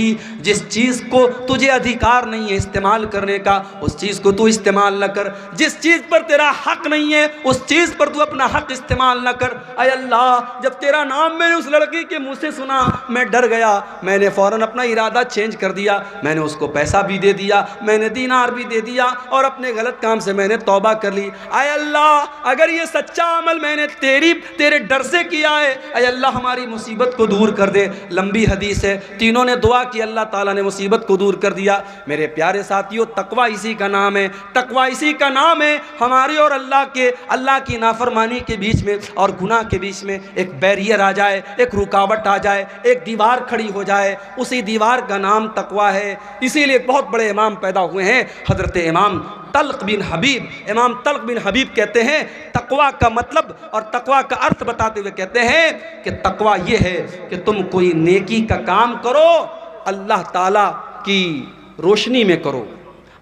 جس چیز کو تجھے ادھیکار نہیں ہے استعمال کرنے کا اس چیز کو تو استعمال نہ کر، جس چیز پر تیرا حق نہیں ہے اس چیز پر تو اپنا حق استعمال نہ کر۔ اے اللہ جب تیرا نام میں نے اس لڑکی کے منہ سے سنا میں ڈر گیا، میں نے فوراً اپنا ارادہ چینج کر دیا، میں نے اس کو پیسہ بھی دے دیا، میں نے دینار بھی دے دیا اور اپنے غلط کام سے میں نے توبہ کر لی۔ اے اللہ اگر یہ سچا عمل میں نے تیرے ڈر سے کیا ہے، اے اللہ ہماری مصیبت کو دور کر دے۔ لمبی حدیث ہے، تینوں نے دعا کی، اللہ تعالیٰ نے مصیبت کو دور کر دیا۔ میرے پیارے ساتھیوں تقویٰ اسی کا نام ہے، تقویٰ اسی کا نام ہے۔ ہماری اور اللہ کی نافرمانی کے بیچ میں اور گناہ کے بیچ میں ایک بیریئر آ جائے، ایک رکاوٹ آ جائے، ایک دیوار کھڑی ہو جائے، اسی دیوار کا نام تقویٰ ہے۔ اسی لیے ایک بہت بڑے امام پیدا ہوئے ہیں، حضرت امام طلق بن حبیب۔ امام طلق بن حبیب کہتے ہیں تقویٰ کا مطلب اور تقویٰ کا ارتھ بتاتے ہوئے کہتے ہیں کہ تقویٰ یہ ہے کہ تم کوئی نیکی کا کام کرو اللہ تعالیٰ کی روشنی میں کرو،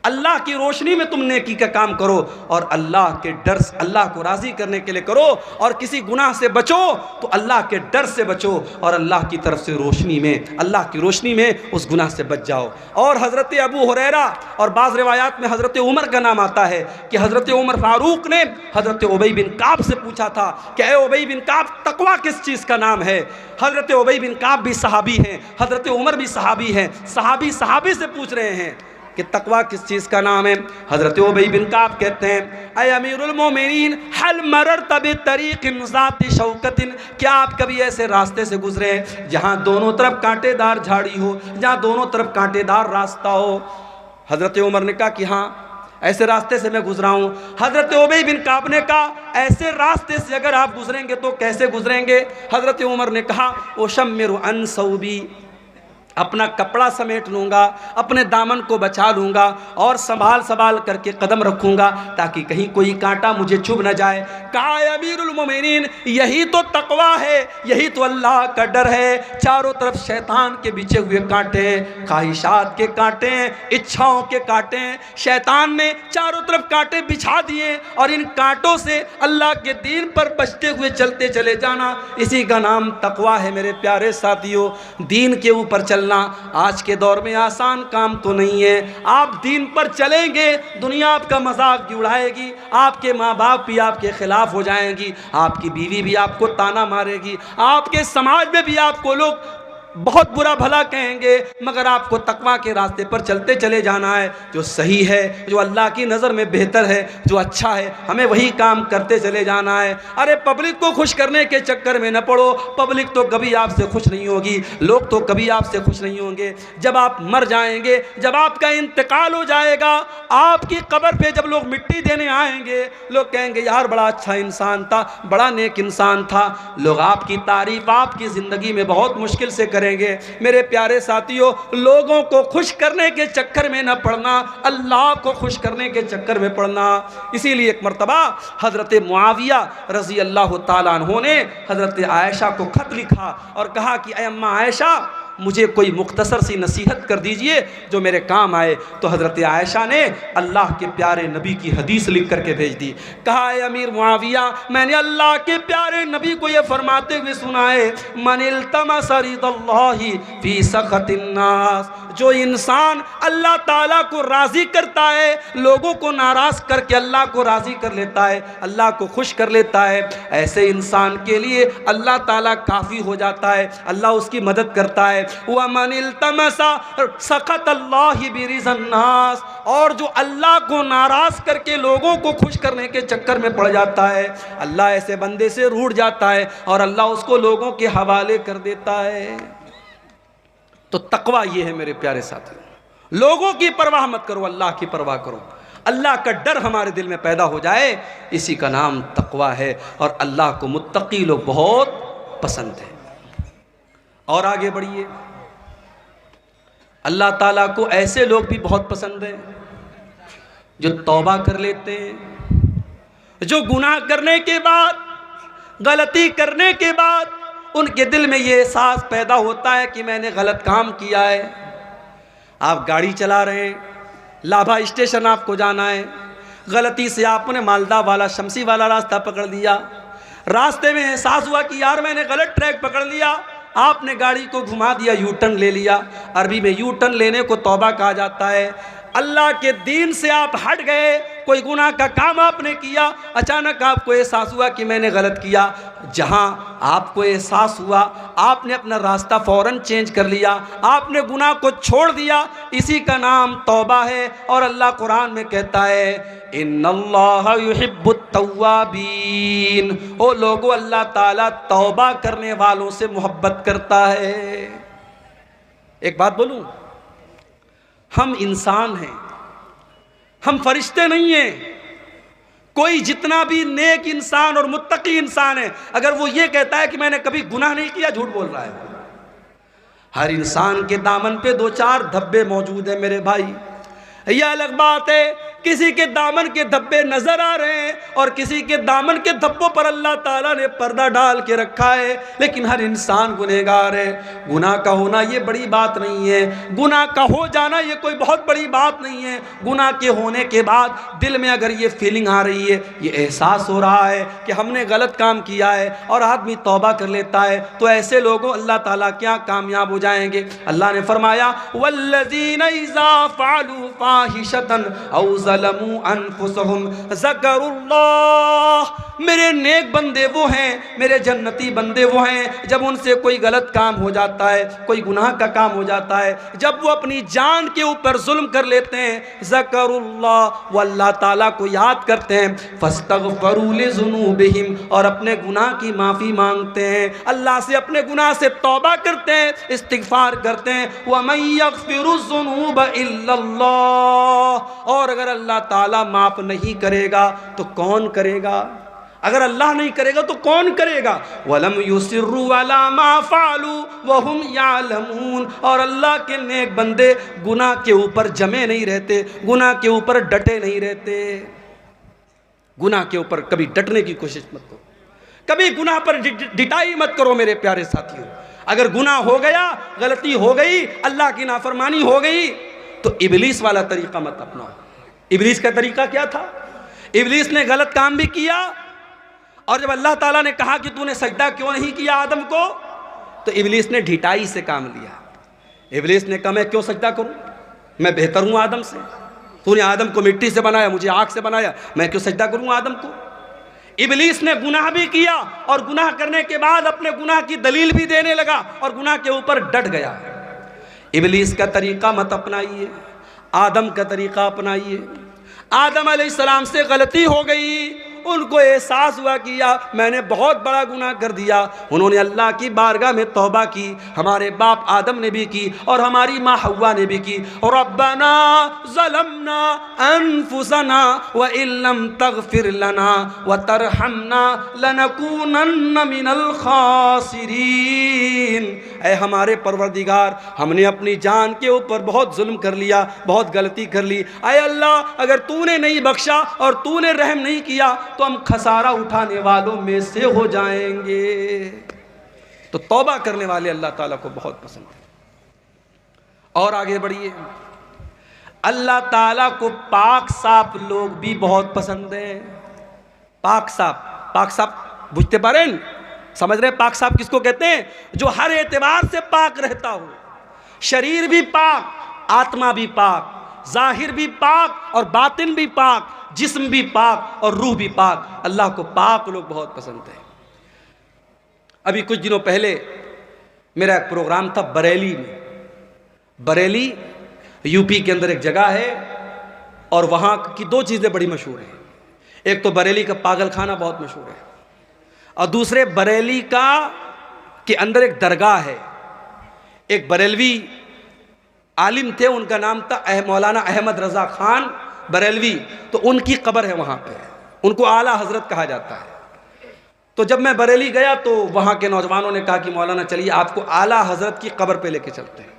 اللہ کی روشنی میں تم نیکی کا کام کرو اور اللہ کے ڈر سے، اللہ کو راضی کرنے کے لیے کرو، اور کسی گناہ سے بچو تو اللہ کے ڈر سے بچو اور اللہ کی طرف سے روشنی میں، اللہ کی روشنی میں اس گناہ سے بچ جاؤ۔ اور حضرت ابو ہریرہ اور بعض روایات میں حضرت عمر کا نام آتا ہے کہ حضرت عمر فاروق نے حضرت ابی بن کعب سے پوچھا تھا کہ اے ابی بن کعب تقویٰ کس چیز کا نام ہے؟ حضرت ابی بن کعب بھی صحابی ہیں، حضرت عمر بھی صحابی ہیں، صحابی سے پوچھ رہے ہیں کہ تقویٰ کس چیز کا نام ہے؟ حضرت ابی بن کعب کہتے ہیں اے امیر المومنین حل مررت بطریق ذات شوکت، کیا آپ کبھی ایسے راستے سے گزرے ہیں جہاں دونوں طرف کانٹے دار جھاڑی ہو، جہاں دونوں طرف کانٹے دار راستہ ہو؟ حضرت عمر نے کہا کہ ہاں ایسے راستے سے میں گزرا ہوں۔ حضرت ابی بن کعب نے کہا ایسے راستے سے اگر آپ گزریں گے تو کیسے گزریں گے؟ حضرت عمر نے کہا اشمر عن ثوبی، اپنا کپڑا سمیٹ لوں گا، اپنے دامن کو بچا لوں گا اور سنبھال کر کے قدم رکھوں گا تاکہ کہیں کوئی کانٹا مجھے چبھ نہ جائے۔ کہا اے امیر المومنین یہی تو تقویٰ ہے، یہی تو اللہ کا ڈر ہے۔ چاروں طرف شیطان کے بچھے ہوئے کانٹے ہیں، خواہشات کے کانٹے ہیں، اچھاؤں کے کانٹے ہیں، شیطان نے چاروں طرف کانٹے بچھا دیے اور ان کانٹوں سے اللہ کے دین پر بچتے ہوئے چلتے چلے جانا، اسی کا نام تقویٰ ہے۔ میرے پیارے ساتھیوں دین کے اوپر چلنا آج کے دور میں آسان کام تو نہیں ہے۔ آپ دین پر چلیں گے دنیا آپ کا مذاق بھی اڑائے گی، آپ کے ماں باپ بھی آپ کے خلاف ہو جائیں گی، آپ کی بیوی بھی آپ کو تانا مارے گی، آپ کے سماج میں بھی آپ کو لوگ بہت برا بھلا کہیں گے، مگر آپ کو تقویٰ کے راستے پر چلتے چلے جانا ہے۔ جو صحیح ہے، جو اللہ کی نظر میں بہتر ہے، جو اچھا ہے، ہمیں وہی کام کرتے چلے جانا ہے۔ ارے پبلک کو خوش کرنے کے چکر میں نہ پڑو، پبلک تو کبھی آپ سے خوش نہیں ہوگی، لوگ تو کبھی آپ سے خوش نہیں ہوں گے۔ جب آپ مر جائیں گے، جب آپ کا انتقال ہو جائے گا، آپ کی قبر پہ جب لوگ مٹی دینے آئیں گے، لوگ کہیں گے یار بڑا اچھا انسان تھا، بڑا نیک انسان تھا۔ لوگ آپ کی تعریف آپ کی زندگی میں بہت مشکل سے کریں گے۔ میرے پیارے ساتھیوں لوگوں کو خوش کرنے کے چکر میں نہ پڑنا، اللہ کو خوش کرنے کے چکر میں پڑنا۔ اسی لیے ایک مرتبہ حضرت معاویہ رضی اللہ تعالیٰ عنہ نے حضرت عائشہ کو خط لکھا اور کہا کہ اے اماں عائشہ مجھے کوئی مختصر سی نصیحت کر دیجئے جو میرے کام آئے۔ تو حضرت عائشہ نے اللہ کے پیارے نبی کی حدیث لکھ کر کے بھیج دی۔ کہا اے امیر معاویہ میں نے اللہ کے پیارے نبی کو یہ فرماتے ہوئے سنا ہے من التمس رضا اللہ فی سخط الناس، جو انسان اللہ تعالیٰ کو راضی کرتا ہے، لوگوں کو ناراض کر کے اللہ کو راضی کر لیتا ہے، اللہ کو خوش کر لیتا ہے، ایسے انسان کے لیے اللہ تعالیٰ کافی ہو جاتا ہے، اللہ اس کی مدد کرتا ہے۔ وَمَنِ الْتَمَسَ سَخَطَ اللَّهِ بِرِضَى النَّاسِ، اور جو اللہ کو ناراض کر کے لوگوں کو خوش کرنے کے چکر میں پڑ جاتا ہے، اللہ ایسے بندے سے روٹھ جاتا ہے اور اللہ اس کو لوگوں کے حوالے کر دیتا ہے۔ تو تقویٰ یہ ہے میرے پیارے ساتھی، لوگوں کی پرواہ مت کرو، اللہ کی پرواہ کرو، اللہ کا ڈر ہمارے دل میں پیدا ہو جائے، اسی کا نام تقویٰ ہے۔ اور اللہ کو متقی لوگ بہت پسند ہے۔ اور آگے بڑھیے، اللہ تعالیٰ کو ایسے لوگ بھی بہت پسند ہیں جو توبہ کر لیتے ہیں، جو گناہ کرنے کے بعد، غلطی کرنے کے بعد ان کے دل میں یہ احساس پیدا ہوتا ہے کہ میں نے غلط کام کیا ہے۔ آپ گاڑی چلا رہے ہیں، لابھا اسٹیشن آپ کو جانا ہے، غلطی سے آپ نے مالدہ والا شمسی والا راستہ پکڑ لیا، راستے میں احساس ہوا کہ یار میں نے غلط ٹریک پکڑ لیا، آپ نے گاڑی کو گھما دیا، یو ٹرن لے لیا۔ عربی میں یو ٹرن لینے کو توبہ کہا جاتا ہے۔ اللہ کے دین سے آپ ہٹ گئے، کوئی گناہ کا کام آپ نے کیا، اچانک آپ کو احساس ہوا کہ میں نے غلط کیا، جہاں آپ کو احساس ہوا آپ نے اپنا راستہ فوراً چینج کر لیا، آپ نے گناہ کو چھوڑ دیا، اسی کا نام توبہ ہے۔ اور اللہ قرآن میں کہتا ہے ان اللہ یحب التوابین، او لوگو اللہ تعالیٰ توبہ کرنے والوں سے محبت کرتا ہے۔ ایک بات بولوں، ہم انسان ہیں، ہم فرشتے نہیں ہیں۔ کوئی جتنا بھی نیک انسان اور متقی انسان ہے، اگر وہ یہ کہتا ہے کہ میں نے کبھی گناہ نہیں کیا، جھوٹ بول رہا ہے۔ ہر انسان کے دامن پہ دو چار دھبے موجود ہیں میرے بھائی۔ یہ الگ بات ہے کسی کے دامن کے دھبے نظر آ رہے ہیں اور کسی کے دامن کے دھبوں پر اللہ تعالیٰ نے پردہ ڈال کے رکھا ہے، لیکن ہر انسان گنہگار ہے۔ گناہ کا ہونا یہ بڑی بات نہیں ہے، گناہ کا ہو جانا یہ کوئی بہت بڑی بات نہیں ہے۔ گناہ کے ہونے کے بعد دل میں اگر یہ فیلنگ آ رہی ہے، یہ احساس ہو رہا ہے کہ ہم نے غلط کام کیا ہے اور آدمی توبہ کر لیتا ہے، تو ایسے لوگوں اللہ تعالیٰ کیا کامیاب ہو جائیں گے۔ اللہ نے فرمایا والذین اذا فعلوا فاحشة او ظلموا انفسهم ذکروا اللہ، میرے نیک بندے وہ ہیں، میرے جنتی بندے وہ ہیں، جب ان سے کوئی غلط کام ہو جاتا ہے، کوئی گناہ کا کام ہو جاتا ہے، جب وہ اپنی جان کے اوپر ظلم کر لیتے ہیں، ذکروا اللہ، وہ اللہ تعالیٰ کو یاد کرتے ہیں، فاستغفروا لذنوبہم، اور اپنے گناہ کی معافی مانگتے ہیں، اللہ سے اپنے گناہ سے توبہ کرتے ہیں، استغفار کرتے ہیں۔ وَمَن يَغْفِرُ الذُّنُوبَ إِلَّا اللَّهُ، اور اگر اللہ تعالیٰ معاف نہیں کرے گا تو کون کرے گا؟ اگر اللہ نہیں کرے گا تو کون کرے گا؟ وَلَمْ يُصِرُّوا عَلَى مَا فَعَلُوا وَهُمْ يَعْلَمُونَ، اور اللہ کے نیک بندے گناہ کے اوپر جمے نہیں رہتے، گناہ کے اوپر ڈٹے نہیں رہتے۔ گناہ کے اوپر کبھی ڈٹنے کی کوشش مت کرو، کبھی گناہ پر ڈٹائی مت کرو میرے پیارے ساتھیوں۔ اگر گناہ ہو گیا، غلطی ہو گئی، اللہ کی نافرمانی ہو گئی، تو ابلیس والا طریقہ مت اپناؤ۔ ابلیس کا طریقہ کیا تھا؟ ابلیس نے غلط کام بھی کیا، اور جب اللہ تعالیٰ نے کہا کہ تو نے سجدہ کیوں نہیں کیا آدم کو، تو ابلیس نے ڈھٹائی سے کام لیا۔ ابلیس نے کہا میں کیوں سجدہ کروں، میں بہتر ہوں آدم سے، تو نے آدم کو مٹی سے بنایا، مجھے آگ سے بنایا، میں کیوں سجدہ کروں آدم کو۔ ابلیس نے گناہ بھی کیا، اور گناہ کرنے کے بعد اپنے گناہ کی دلیل بھی دینے لگا، اور گناہ کے اوپر ڈٹ گیا۔ ابلیس کا طریقہ مت اپنائیے، آدم کا طریقہ اپنائیے۔ آدم علیہ السلام سے غلطی ہو گئی، ان کو احساس ہوا کہ میں نے بہت بڑا گناہ کر دیا، انہوں نے اللہ کی بارگاہ میں توبہ کی، ہمارے باپ آدم نے بھی کی اور ہماری ماں حوا نے بھی کی۔ ربنا ظلمنا انفسنا وان لم تغفر لنا وترحمنا لنکونن من الخاسرین، اے ہمارے پروردگار، ہم نے اپنی جان کے اوپر بہت ظلم کر لیا، بہت غلطی کر لی، اے اللہ اگر تو نے نہیں بخشا اور تو نے رحم نہیں کیا تو ہم خسارہ اٹھانے والوں میں سے ہو جائیں گے۔ تو توبہ کرنے والے اللہ تعالیٰ کو بہت پسند ہے۔ اور آگے بڑھیے، اللہ تعالیٰ کو پاک صاف لوگ بھی بہت پسند ہیں۔ پاک صاف، پاک صاف بجھتے پاریں، سمجھ رہے پاک صاف کس کو کہتے ہیں؟ جو ہر اعتبار سے پاک رہتا ہو، شریر بھی پاک، آتما بھی پاک، ظاہر بھی پاک اور باطن بھی پاک، جسم بھی پاک اور روح بھی پاک۔ اللہ کو پاک لوگ بہت پسند ہیں۔ ابھی کچھ دنوں پہلے میرا ایک پروگرام تھا بریلی میں۔ بریلی یو پی کے اندر ایک جگہ ہے، اور وہاں کی دو چیزیں بڑی مشہور ہیں۔ ایک تو بریلی کا پاگل خانہ بہت مشہور ہے، اور دوسرے بریلی کے اندر ایک درگاہ ہے۔ ایک بریلوی عالم تھے، ان کا نام تھا مولانا احمد رضا خان بریلوی، تو ان کی قبر ہے وہاں پہ، ان کو اعلیٰ حضرت کہا جاتا ہے۔ تو جب میں بریلی گیا تو وہاں کے نوجوانوں نے کہا کہ مولانا چلیے آپ کو اعلیٰ حضرت کی قبر پہ لے کے چلتے ہیں۔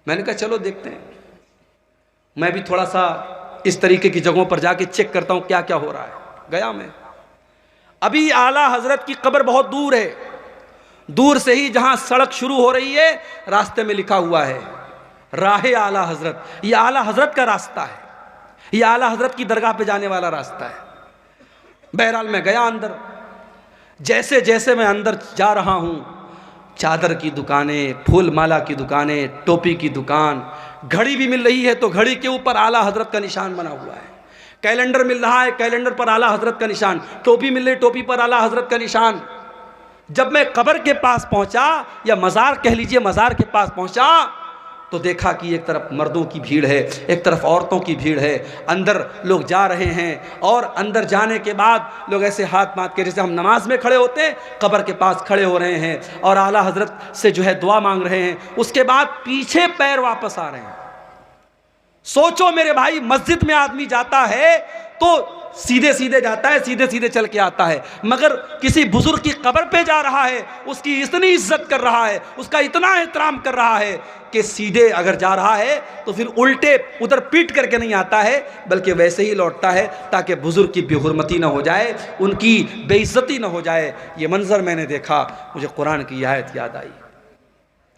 میں نے کہا چلو دیکھتے ہیں، میں بھی تھوڑا سا اس طریقے کی جگہوں پر جا کے چیک کرتا ہوں کیا کیا ہو رہا ہے۔ گیا میں، ابھی اعلیٰ حضرت کی قبر بہت دور ہے، دور سے ہی جہاں سڑک شروع ہو رہی ہے راستے میں لکھا ہوا ہے راہ اعلیٰ حضرت، یہ اعلیٰ حضرت کا راستہ ہے، یہ اعلیٰ حضرت کی درگاہ پہ جانے والا راستہ ہے۔ بہرحال میں گیا اندر، جیسے جیسے میں اندر جا رہا ہوں چادر کی دکانیں، پھول مالا کی دکانیں، ٹوپی کی دکان، گھڑی بھی مل رہی ہے تو گھڑی کے اوپر اعلیٰ حضرت کا نشان بنا ہوا ہے، کیلنڈر مل رہا ہے، کیلنڈر پر اعلیٰ حضرت کا نشان، ٹوپی مل رہی، ٹوپی پر اعلیٰ حضرت کا نشان۔ جب میں قبر کے پاس پہنچا، یا مزار کہہ لیجئے، مزار کے پاس پہنچا، تو دیکھا کہ ایک طرف مردوں کی بھیڑ ہے، ایک طرف عورتوں کی بھیڑ ہے، اندر لوگ جا رہے ہیں، اور اندر جانے کے بعد لوگ ایسے ہاتھ مات کے جیسے ہم نماز میں کھڑے ہوتے ہیں، قبر کے پاس کھڑے ہو رہے ہیں اور اعلیٰ حضرت سے جو ہے دعا مانگ رہے ہیں۔ اس کے بعد پیچھے پیر واپس آ رہے ہیں۔ سوچو میرے بھائی، مسجد میں آدمی جاتا ہے تو سیدھے سیدھے جاتا ہے، سیدھے سیدھے چل کے آتا ہے، مگر کسی بزرگ کی قبر پہ جا رہا ہے، اس کی اتنی عزت کر رہا ہے، اس کا اتنا احترام کر رہا ہے کہ سیدھے اگر جا رہا ہے تو پھر الٹے ادھر پیٹ کر کے نہیں آتا ہے، بلکہ ویسے ہی لوٹتا ہے تاکہ بزرگ کی بے حرمتی نہ ہو جائے، ان کی بے عزتی نہ ہو جائے۔ یہ منظر میں نے دیکھا، مجھے قرآن کی آیت یاد آئی،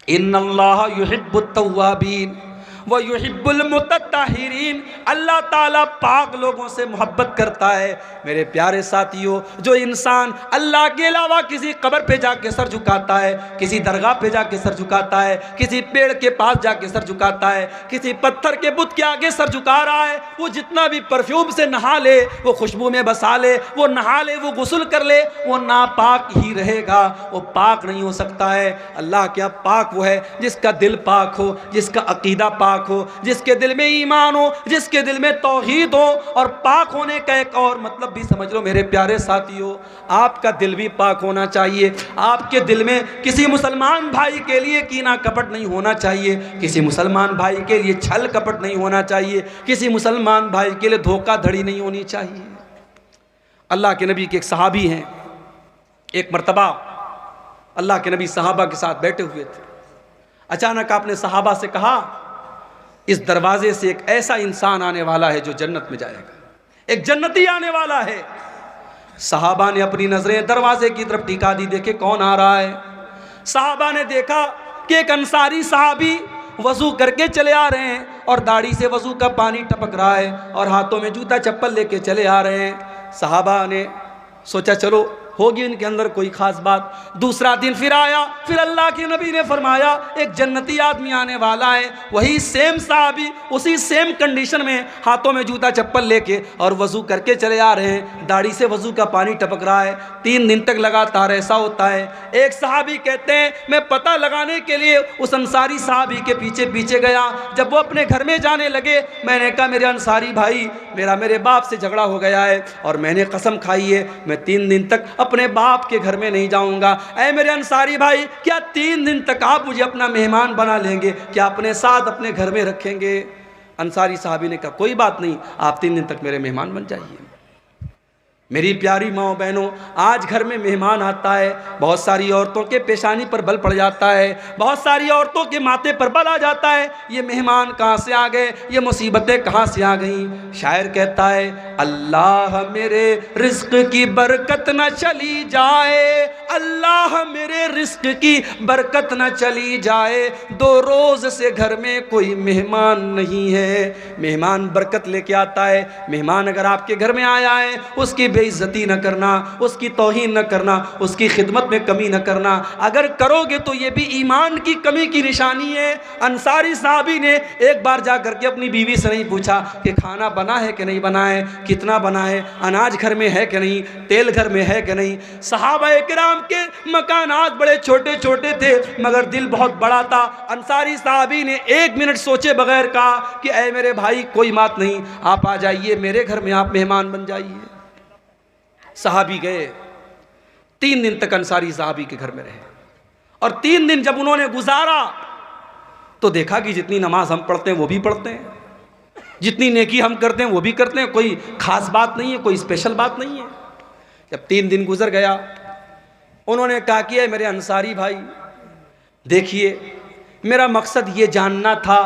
ان اللہ یحب التوابین وَيُحِبُّ الْمُتَطَّہِرِينَ۔ اللہ تعالیٰ پاک لوگوں سے محبت کرتا ہے۔ میرے پیارے ساتھیوں، جو انسان اللہ کے علاوہ کسی قبر پہ جا کے سر جھکاتا ہے، کسی درگاہ پہ جا کے سر جھکاتا ہے، کسی پیڑ کے پاس جا کے سر جھکاتا ہے، کسی پتھر کے بت کے آگے سر جھکا رہا ہے، وہ جتنا بھی پرفیوم سے نہا لے، وہ خوشبو میں بسا لے، وہ نہا لے، وہ غسل کر لے، وہ ناپاک ہی رہے گا، وہ پاک نہیں ہو سکتا ہے۔ اللہ کیا پاک وہ ہے جس کا دل پاک ہو، جس کا عقیدہ پاک ہو، جس کے دل میں ایمان ہو، جس کے دل میں توحید ہو۔ اور پاک ہونے کا ایک اور مطلب بھی سمجھ لو میرے پیارے ساتھیوں، آپ کا دل بھی پاک ہونا چاہیے۔ آپ کے دل میں کسی مسلمان بھائی کے لیے کینہ کپٹ نہیں ہونا چاہیے، کسی مسلمان بھائی کے لیے چھل کپٹ نہیں ہونا چاہیے، کسی مسلمان بھائی کے لیے دھوکہ دھڑی نہیں ہونی چاہیے۔ اللہ کے نبی کے ایک صحابی ہیں، ایک مرتبہ اللہ کے نبی صحابہ کے ساتھ بیٹھے ہوئے تھے، اچانک آپ نے صحابہ سے کہا، اس دروازے سے ایک ایسا انسان آنے والا ہے جو جنت میں جائے گا، ایک جنتی آنے والا ہے۔ صحابہ نے اپنی نظریں دروازے کی طرف ٹکا دی، دیکھے کون آ رہا ہے۔ صحابہ نے دیکھا کہ ایک انصاری صحابی وضو کر کے چلے آ رہے ہیں، اور داڑھی سے وضو کا پانی ٹپک رہا ہے، اور ہاتھوں میں جوتا چپل لے کے چلے آ رہے ہیں۔ صحابہ نے سوچا چلو ہوگی ان کے اندر کوئی خاص بات۔ دوسرا دن پھر آیا، پھر اللہ کے نبی نے فرمایا ایک جنتی آدمی آنے والا ہے۔ وہی سیم صحابی اسی سیم کنڈیشن میں ہاتھوں میں جوتا چپل لے کے اور وضو کر کے چلے آ رہے ہیں، داڑھی سے وضو کا پانی ٹپک رہا ہے۔ 3 دن تک لگاتار ایسا ہوتا ہے۔ ایک صحابی کہتے ہیں میں پتہ لگانے کے لیے اس انصاری صحابی کے پیچھے پیچھے گیا۔ جب وہ اپنے گھر میں جانے لگے، میں نے کہا میرے انصاری بھائی، میرے باپ سے جھگڑا ہو گیا ہے، اور میں نے قسم کھائی ہے میں 3 دن تک اپنے باپ کے گھر میں نہیں جاؤں گا۔ اے میرے انصاری بھائی، کیا 3 دن تک آپ مجھے اپنا مہمان بنا لیں گے؟ کیا اپنے ساتھ اپنے گھر میں رکھیں گے؟ انصاری صحابی نے کہا کوئی بات نہیں، آپ 3 دن تک میرے مہمان بن جائیے۔ میری پیاری ماں بہنوں، آج گھر میں مہمان آتا ہے، بہت ساری عورتوں کے پیشانی پر بل پڑ جاتا ہے، بہت ساری عورتوں کے ماتھے پر بل آ جاتا ہے، یہ مہمان کہاں سے آ گئے، یہ مصیبتیں کہاں سے آ گئیں۔ شاعر کہتا ہے اللہ میرے رزق کی برکت نہ چلی جائے، اللہ میرے رزق کی برکت نہ چلی جائے، 2 روز سے گھر میں کوئی مہمان نہیں ہے۔ مہمان برکت لے کے آتا ہے۔ مہمان اگر آپ کے گھر میں آیا ہے، اس کی بے عزتی نہ کرنا، اس کی توہین نہ کرنا، اس کی خدمت میں کمی نہ کرنا۔ اگر کرو گے تو یہ بھی ایمان کی کمی کی نشانی ہے۔ انصاری صحابی نے ایک بار جا کر کے اپنی بیوی سے نہیں پوچھا کہ کھانا بنا ہے کہ نہیں بنا ہے، کتنا بنا ہے، اناج گھر میں ہے کہ نہیں، تیل گھر میں ہے کہ نہیں۔ صحابہ کرام کے مکانات بڑے چھوٹے چھوٹے تھے، مگر دل بہت بڑا تھا۔ انصاری صحابی نے 1 منٹ سوچے بغیر کہا کہ اے میرے بھائی کوئی بات نہیں، آپ آ جائیے میرے گھر میں، آپ مہمان بن جائیے۔ صحابی گئے، 3 دن تک انصاری صحابی کے گھر میں رہے، اور 3 دن جب انہوں نے گزارا تو دیکھا کہ جتنی نماز ہم پڑھتے ہیں وہ بھی پڑھتے ہیں، جتنی نیکی ہم کرتے ہیں وہ بھی کرتے ہیں، کوئی خاص بات نہیں ہے، کوئی اسپیشل بات نہیں ہے۔ جب 3 دن گزر گیا، انہوں نے کہا کہ اے میرے انصاری بھائی، دیکھیے میرا مقصد یہ جاننا تھا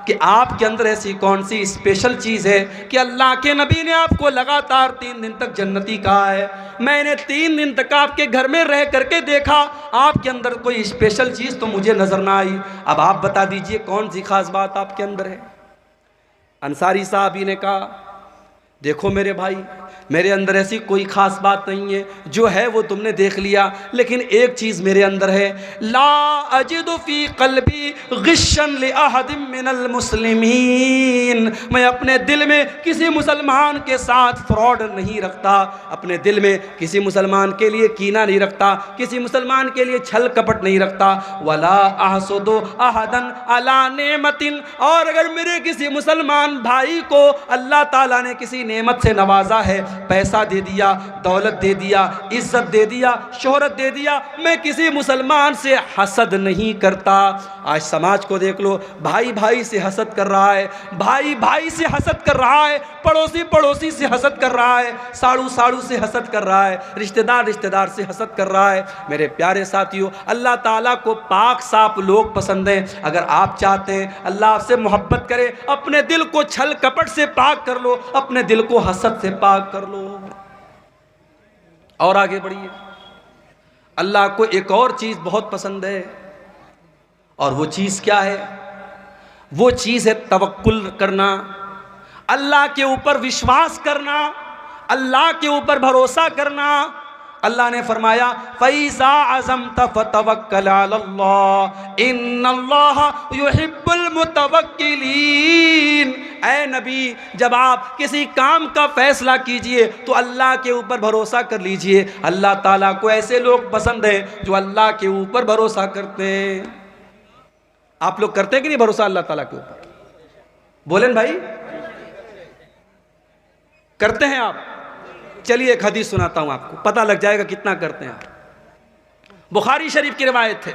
کہ آپ کے اندر ایسی کون سی اسپیشل چیز ہے کہ اللہ کے نبی نے آپ کو لگاتار 3 دن تک جنتی کہا ہے۔ میں نے 3 دن تک آپ کے گھر میں رہ کر کے دیکھا، آپ کے اندر کوئی اسپیشل چیز تو مجھے نظر نہ آئی۔ اب آپ بتا دیجئے کون سی خاص بات آپ کے اندر ہے۔ انصاری صحابی نے کہا دیکھو میرے بھائی، میرے اندر ایسی کوئی خاص بات نہیں ہے، جو ہے وہ تم نے دیکھ لیا، لیکن ایک چیز میرے اندر ہے، لا اجد فی قلبی غشا لأحد من المسلمین، میں اپنے دل میں کسی مسلمان کے ساتھ فراڈ نہیں رکھتا، اپنے دل میں کسی مسلمان کے لیے کینہ نہیں رکھتا، کسی مسلمان کے لیے چھل کپٹ نہیں رکھتا، ولا احسد احدا علی نعمت، اور اگر میرے کسی مسلمان بھائی کو اللہ تعالیٰ نے کسی نعمت سے نوازا ہے، پیسہ دے دیا، دولت دے دیا، عزت دے دیا، شہرت دے دیا، میں کسی مسلمان سے حسد نہیں کرتا۔ آج سماج کو دیکھ لو، بھائی بھائی سے حسد کر رہا ہے، بھائی بھائی سے حسد کر رہا ہے، پڑوسی پڑوسی سے حسد کر رہا ہے، ساڑو ساڑو سے حسد کر رہا ہے، رشتہ دار سے حسد کر رہا ہے۔ میرے پیارے ساتھیو، اللہ تعالیٰ کو پاک صاف لوگ پسند ہیں۔ اگر آپ چاہتے ہیں اللہ آپ سے محبت کرے، اپنے دل کو چھل کپٹ سے پاک کر لو، اپنے دل کو حسد سے پاک کر لو، اور آگے بڑھیے۔ اللہ کو ایک اور چیز بہت پسند ہے، اور وہ چیز کیا ہے؟ وہ چیز ہے توکل کرنا، اللہ کے اوپر وشواس کرنا، اللہ کے اوپر بھروسہ کرنا۔ اللہ نے فرمایا فَإِذَا عَزَمْتَ فَتَوَكَّلْ عَلَى اللَّهِ إِنَّ اللَّهَ يُحِبُّ الْمُتَوَكِّلِينَ۔ اے نبی، جب آپ کسی کام کا فیصلہ کیجئے تو اللہ کے اوپر بھروسہ کر لیجئے، اللہ تعالیٰ کو ایسے لوگ پسند ہیں جو اللہ کے اوپر بھروسہ کرتے ہیں۔ آپ لوگ کرتے ہیں کہ نہیں بھروسہ اللہ تعالیٰ کے اوپر؟ بولیں بھائی، کرتے ہیں آپ؟ چلیے ایک حدیث سناتا ہوں آپ کو، پتہ لگ جائے گا کتنا کرتے ہیں آپ۔ بخاری شریف کی روایت ہے،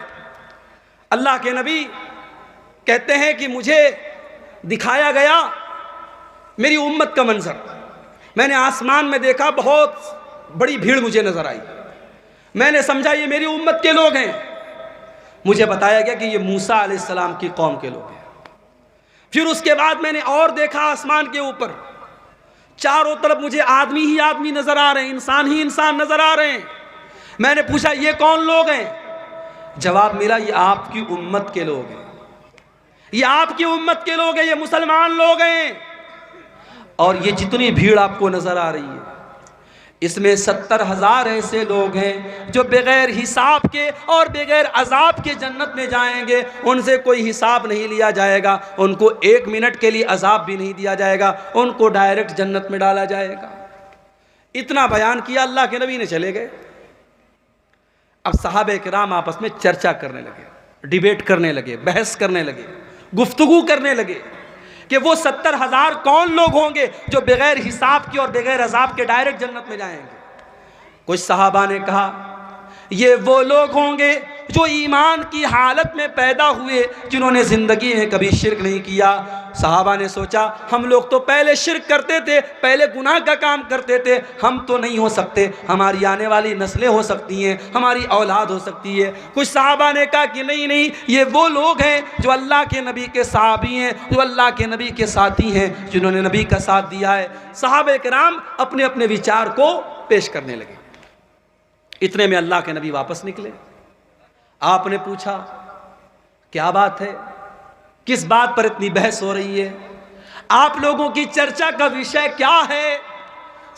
اللہ کے نبی کہتے ہیں کہ مجھے دکھایا گیا میری امت کا منظر، میں نے آسمان میں دیکھا، بہت بڑی بھیڑ مجھے نظر آئی، میں نے سمجھا یہ میری امت کے لوگ ہیں۔ مجھے بتایا گیا کہ یہ موسیٰ علیہ السلام کی قوم کے لوگ ہیں۔ پھر اس کے بعد میں نے اور دیکھا آسمان کے اوپر، چاروں طرف مجھے آدمی ہی آدمی نظر آ رہے ہیں، انسان ہی انسان نظر آ رہے ہیں۔ میں نے پوچھا یہ کون لوگ ہیں؟ جواب ملا یہ آپ کی امت کے لوگ ہیں، یہ آپ کی امت کے لوگ ہیں، یہ مسلمان لوگ ہیں۔ اور یہ جتنی بھیڑ آپ کو نظر آ رہی ہے، اس میں 70,000 ایسے لوگ ہیں جو بغیر حساب کے اور بغیر عذاب کے جنت میں جائیں گے، ان سے کوئی حساب نہیں لیا جائے گا، ان کو 1 منٹ کے لیے عذاب بھی نہیں دیا جائے گا، ان کو ڈائریکٹ جنت میں ڈالا جائے گا۔ اتنا بیان کیا اللہ کے نبی نے، چلے گئے۔ اب صحابہ کرام آپس میں چرچا کرنے لگے، ڈیبیٹ کرنے لگے، بحث کرنے لگے، گفتگو کرنے لگے کہ وہ 70,000 کون لوگ ہوں گے جو بغیر حساب کے اور بغیر عذاب کے ڈائریکٹ جنت میں جائیں گے۔ کچھ صحابہ نے کہا یہ وہ لوگ ہوں گے جو ایمان کی حالت میں پیدا ہوئے، جنہوں نے زندگی میں کبھی شرک نہیں کیا۔ صحابہ نے سوچا ہم لوگ تو پہلے شرک کرتے تھے، پہلے گناہ کا کام کرتے تھے، ہم تو نہیں ہو سکتے، ہماری آنے والی نسلیں ہو سکتی ہیں، ہماری اولاد ہو سکتی ہے۔ کچھ صحابہ نے کہا کہ نہیں نہیں، یہ وہ لوگ ہیں جو اللہ کے نبی کے صحابی ہیں، جو اللہ کے نبی کے ساتھی ہیں، جنہوں نے نبی کا ساتھ دیا ہے۔ صحابہ کرام اپنے اپنے وچار کو پیش کرنے لگے۔ اتنے میں اللہ کے نبی واپس نکلے۔ آپ نے پوچھا کیا بات ہے، کس بات پر اتنی بحث ہو رہی ہے، آپ لوگوں کی چرچا کا وشے کیا ہے؟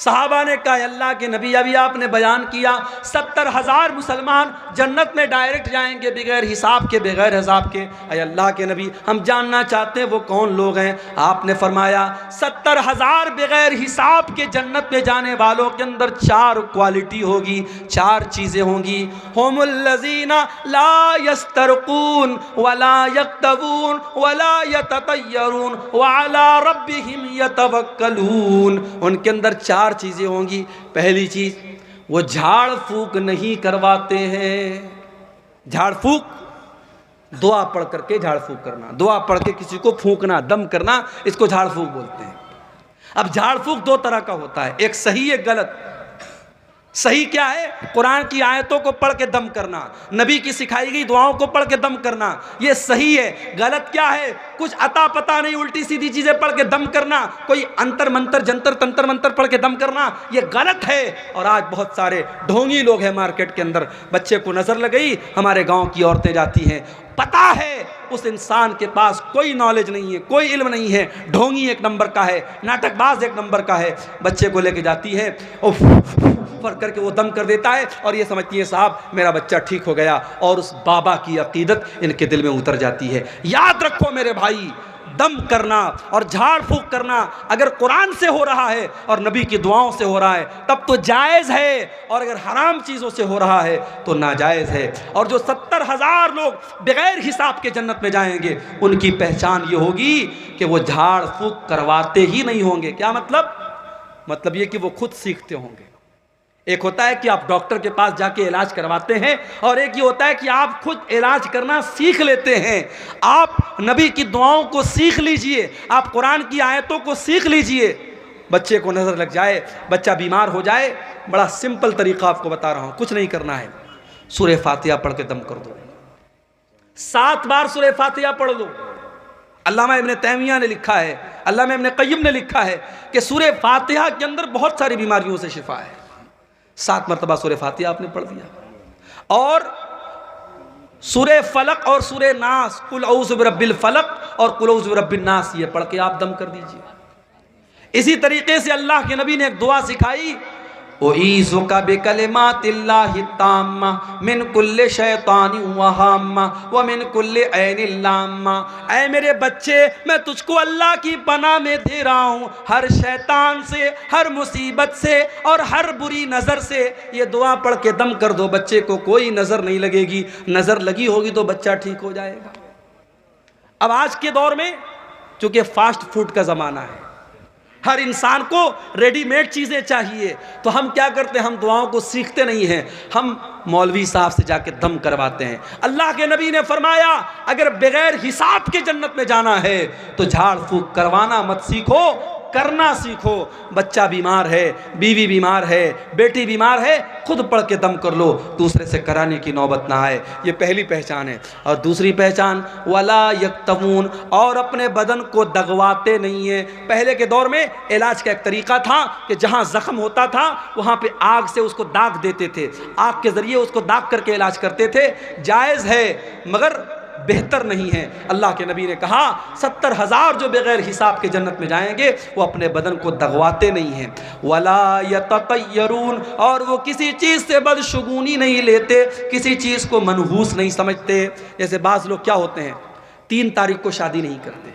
صحابہ نے کہا اللہ کے نبی ابھی آپ نے بیان کیا 70,000 مسلمان جنت میں ڈائریکٹ جائیں گے بغیر حساب کے بغیر عذاب کے۔ اے اللہ کے نبی ہم جاننا چاہتے ہیں وہ کون لوگ ہیں؟ آپ نے فرمایا 70,000 بغیر حساب کے جنت میں جانے والوں کے اندر 4 کوالٹی ہوگی، 4 چیزیں ہوں گی۔ هم الذین لا یسترقون ولا یکتوون ولا یتطیرون وعلی ربهم یتوکلون۔ ان کے اندر 4 چیزیں ہوں گی۔ پہلی چیز وہ جھاڑ پھونک نہیں کرواتے ہیں۔ جھاڑ پھونک دعا پڑھ کر کے جھاڑ پھونک کرنا، دعا پڑھ کے کسی کو پھونکنا، دم کرنا، اس کو جھاڑ پھونک بولتے ہیں۔ اب جھاڑ پھونک 2 طرح کا ہوتا ہے، ایک صحیح ایک غلط۔ صحیح کیا ہے؟ قرآن کی آیتوں کو پڑھ کے دم کرنا، نبی کی سکھائی گئی دعاؤں کو پڑھ کے دم کرنا، یہ صحیح ہے۔ غلط کیا ہے؟ کچھ عطا پتہ نہیں الٹی سیدھی چیزیں پڑھ کے دم کرنا، کوئی انتر منتر جنتر تنتر منتر پڑھ کے دم کرنا، یہ غلط ہے۔ اور آج بہت سارے ڈھونگی لوگ ہیں مارکیٹ کے اندر، بچے کو نظر لگئی، ہمارے گاؤں کی عورتیں جاتی ہیں، پتہ ہے اس انسان کے پاس کوئی نالج نہیں ہے، کوئی علم نہیں ہے، ڈھونگی ایک نمبر کا ہے، ناٹک باز ایک نمبر کا ہے، بچے کو لے کے جاتی ہے اور کر کے وہ دم کر دیتا ہے اور یہ سمجھتی ہے صاحب میرا بچہ ٹھیک ہو گیا، اور اس بابا کی عقیدت ان کے دل میں اتر جاتی ہے۔ یاد رکھو میرے بھائی، دم کرنا اور جھاڑ پھونک کرنا اگر قرآن سے ہو رہا ہے اور نبی کی دعاؤں سے ہو رہا ہے تب تو جائز ہے، اور اگر حرام چیزوں سے ہو رہا ہے تو ناجائز ہے۔ اور جو 70,000 لوگ بغیر حساب کے جنت میں جائیں گے ان کی پہچان یہ ہوگی کہ وہ جھاڑ پھونک کرواتے ہی نہیں ہوں گے۔ کیا مطلب یہ کہ وہ خود سیکھتے ہوں گے۔ ایک ہوتا ہے کہ آپ ڈاکٹر کے پاس جا کے علاج کرواتے ہیں، اور ایک یہ ہوتا ہے کہ آپ خود علاج کرنا سیکھ لیتے ہیں۔ آپ نبی کی دعاؤں کو سیکھ لیجئے، آپ قرآن کی آیتوں کو سیکھ لیجئے۔ بچے کو نظر لگ جائے، بچہ بیمار ہو جائے، بڑا سمپل طریقہ آپ کو بتا رہا ہوں، کچھ نہیں کرنا ہے، سورہ فاتحہ پڑھ کے دم کر دو۔ 7 بار سورہ فاتحہ پڑھ لو۔ علامہ ابن تیمیہ نے لکھا ہے، علامہ ابن قیم نے لکھا ہے کہ سورہ فاتحہ کے اندر بہت ساری بیماریوں سے شفا ہے۔ 7 مرتبہ سورہ فاتحہ آپ نے پڑھ دیا، اور سورہ فلق اور سورہ ناس، قل اعوذ برب الفلق اور قل اعوذ برب الناس، یہ پڑھ کے آپ دم کر دیجئے۔ اسی طریقے سے اللہ کے نبی نے ایک دعا سکھائی، اعیذک بکلمات اللہ التامہ من کل شیطان وہامہ ومن کل عین لامہ۔ اے میرے بچے، میں تجھ کو اللہ کی پناہ میں دے رہا ہوں ہر شیطان سے، ہر مصیبت سے اور ہر بری نظر سے۔ یہ دعا پڑھ کے دم کر دو، بچے کو کوئی نظر نہیں لگے گی، نظر لگی ہوگی تو بچہ ٹھیک ہو جائے گا۔ اب آج کے دور میں چونکہ فاسٹ فوڈ کا زمانہ ہے، ہر انسان کو ریڈی میڈ چیزیں چاہیے، تو ہم کیا کرتے ہیں، ہم دعاؤں کو سیکھتے نہیں ہیں، ہم مولوی صاحب سے جا کے دم کرواتے ہیں۔ اللہ کے نبی نے فرمایا اگر بغیر حساب کے جنت میں جانا ہے تو جھاڑ پھونک کروانا مت سیکھو، کرنا سیکھو۔ بچہ بیمار ہے، بیوی بیمار ہے، بیٹی بیمار ہے، خود پڑھ کے دم کر لو، دوسرے سے کرانے کی نوبت نہ آئے۔ یہ پہلی پہچان ہے۔ اور دوسری پہچان، ولا یکتمون، اور اپنے بدن کو دغواتے نہیں ہیں۔ پہلے کے دور میں علاج کا ایک طریقہ تھا کہ جہاں زخم ہوتا تھا وہاں پہ آگ سے اس کو داغ دیتے تھے، آگ کے ذریعے اس کو داغ کر کے علاج کرتے تھے۔ جائز ہے مگر بہتر نہیں ہے۔ اللہ کے نبی نے کہا 70,000 جو بغیر حساب کے جنت میں جائیں گے وہ اپنے بدن کو دغواتے نہیں ہیں۔ ولا یتطیرون، اور وہ کسی چیز سے بدشگونی نہیں لیتے، کسی چیز کو منحوس نہیں سمجھتے۔ جیسے بعض لوگ کیا ہوتے ہیں، 3 تاریخ کو شادی نہیں کرتے،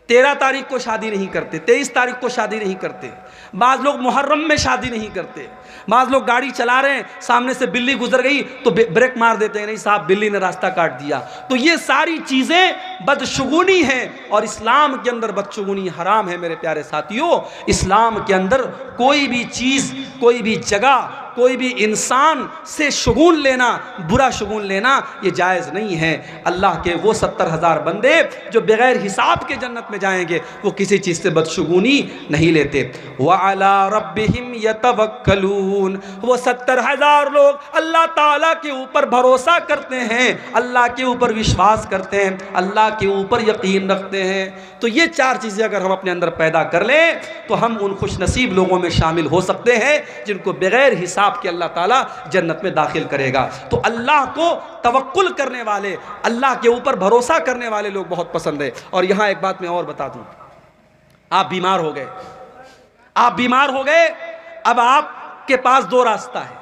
13 تاریخ کو شادی نہیں کرتے، 23 تاریخ کو شادی نہیں کرتے، بعض لوگ محرم میں شادی نہیں کرتے، بعض لوگ گاڑی چلا رہے ہیں سامنے سے بلی گزر گئی تو بریک مار دیتے ہیں، نہیں صاحب بلی نے راستہ کاٹ دیا۔ تو یہ ساری چیزیں بدشگونی ہیں، اور اسلام کے اندر بدشگونی حرام ہے میرے پیارے ساتھیوں۔ اسلام کے اندر کوئی بھی چیز، کوئی بھی جگہ، کوئی بھی انسان سے شگون لینا، برا شگون لینا یہ جائز نہیں ہے۔ اللہ کے وہ 70,000 بندے جو بغیر حساب کے جنت میں جائیں گے وہ کسی چیز سے بدشگونی نہیں لیتے۔ وَعَلَىٰ رَبِّهِمْ يَتَوَكَّلُونَ، وہ 70,000 لوگ اللہ تعالیٰ کے اوپر بھروسہ کرتے ہیں، اللہ کے اوپر وشواس کرتے ہیں، اللہ کے اوپر یقین رکھتے ہیں۔ تو یہ 4 چیزیں اگر ہم اپنے اندر پیدا کر لیں تو ہم ان خوش نصیب لوگوں میں شامل ہو سکتے ہیں جن کو بغیر حساب کے اللہ تعالیٰ جنت میں داخل کرے گا۔ تو اللہ کو توکل کرنے والے، اللہ کے اوپر بھروسہ کرنے والے لوگ بہت پسند ہے۔ اور یہاں ایک بات میں اور بتا دوں، آپ بیمار ہو گئے، آپ بیمار ہو گئے، اب آپ کے پاس 2 راستہ ہے۔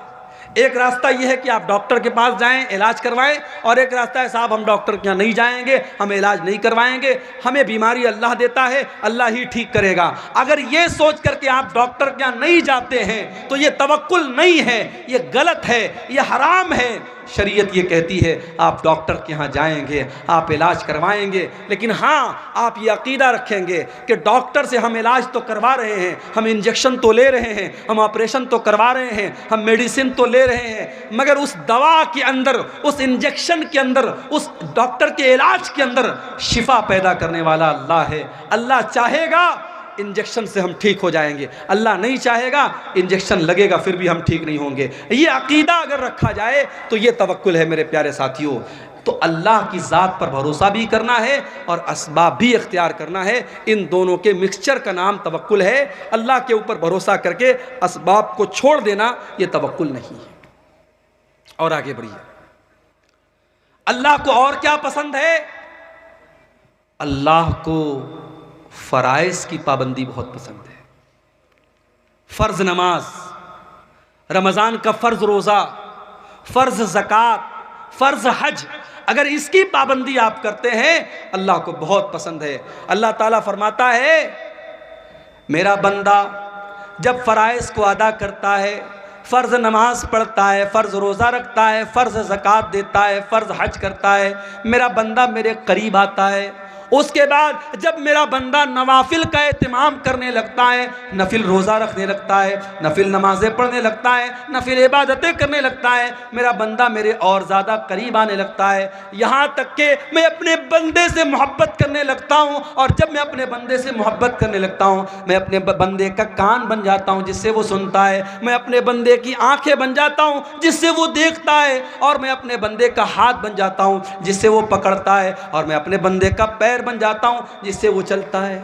ایک راستہ یہ ہے کہ آپ ڈاکٹر کے پاس جائیں، علاج کروائیں، اور ایک راستہ ہے صاحب ہم ڈاکٹر کے یہاں نہیں جائیں گے، ہم علاج نہیں کروائیں گے، ہمیں بیماری اللہ دیتا ہے، اللہ ہی ٹھیک کرے گا۔ اگر یہ سوچ کر کے آپ ڈاکٹر کے یہاں نہیں جاتے ہیں تو یہ توکل نہیں ہے، یہ غلط ہے، یہ حرام ہے۔ شریعت یہ کہتی ہے آپ ڈاکٹر کے ہاں جائیں گے، آپ علاج کروائیں گے، لیکن ہاں آپ یہ عقیدہ رکھیں گے کہ ڈاکٹر سے ہم علاج تو کروا رہے ہیں، ہم انجیکشن تو لے رہے ہیں، ہم آپریشن تو کروا رہے ہیں، ہم میڈیسن تو لے رہے ہیں، مگر اس دوا کے اندر، اس انجیکشن کے اندر، اس ڈاکٹر کے علاج کے اندر شفا پیدا کرنے والا اللہ ہے۔ اللہ چاہے گا انجیکشن سے ہم ٹھیک ہو جائیں گے، اللہ نہیں چاہے گا انجیکشن لگے گا پھر بھی ہم ٹھیک نہیں ہوں گے۔ یہ عقیدہ اگر رکھا جائے تو یہ توکل ہے میرے پیارے ساتھیوں۔ تو اللہ کی ذات پر بھروسہ بھی کرنا ہے اور اسباب بھی اختیار کرنا ہے، ان دونوں کے مکسچر کا نام توکل ہے۔ اللہ کے اوپر بھروسہ کر کے اسباب کو چھوڑ دینا یہ توکل نہیں ہے۔ اور آگے بڑھیے، اللہ کو اور کیا پسند ہے؟ اللہ کو فرائض کی پابندی بہت پسند ہے. فرض نماز، رمضان کا فرض روزہ، فرض زکوٰۃ، فرض حج، اگر اس کی پابندی آپ کرتے ہیں اللہ کو بہت پسند ہے. اللہ تعالیٰ فرماتا ہے میرا بندہ جب فرائض کو ادا کرتا ہے، فرض نماز پڑھتا ہے، فرض روزہ رکھتا ہے، فرض زکوٰۃ دیتا ہے، فرض حج کرتا ہے، میرا بندہ میرے قریب آتا ہے. اس کے بعد جب میرا بندہ نوافل کا اہتمام کرنے لگتا ہے، نفل روزہ رکھنے لگتا ہے، نفل نمازیں پڑھنے لگتا ہے، نفل عبادتیں کرنے لگتا ہے، میرا بندہ میرے اور زیادہ قریب آنے لگتا ہے. یہاں تک کہ میں اپنے بندے سے محبت کرنے لگتا ہوں، اور جب میں اپنے بندے سے محبت کرنے لگتا ہوں میں اپنے بندے کا کان بن جاتا ہوں جس سے وہ سنتا ہے، میں اپنے بندے کی آنکھیں بن جاتا ہوں جس سے وہ دیکھتا ہے، اور میں اپنے بندے کا ہاتھ بن جاتا ہوں جس سے وہ پکڑتا ہے، اور میں اپنے بندے کا پیر بن جاتا ہوں جس سے وہ چلتا ہے.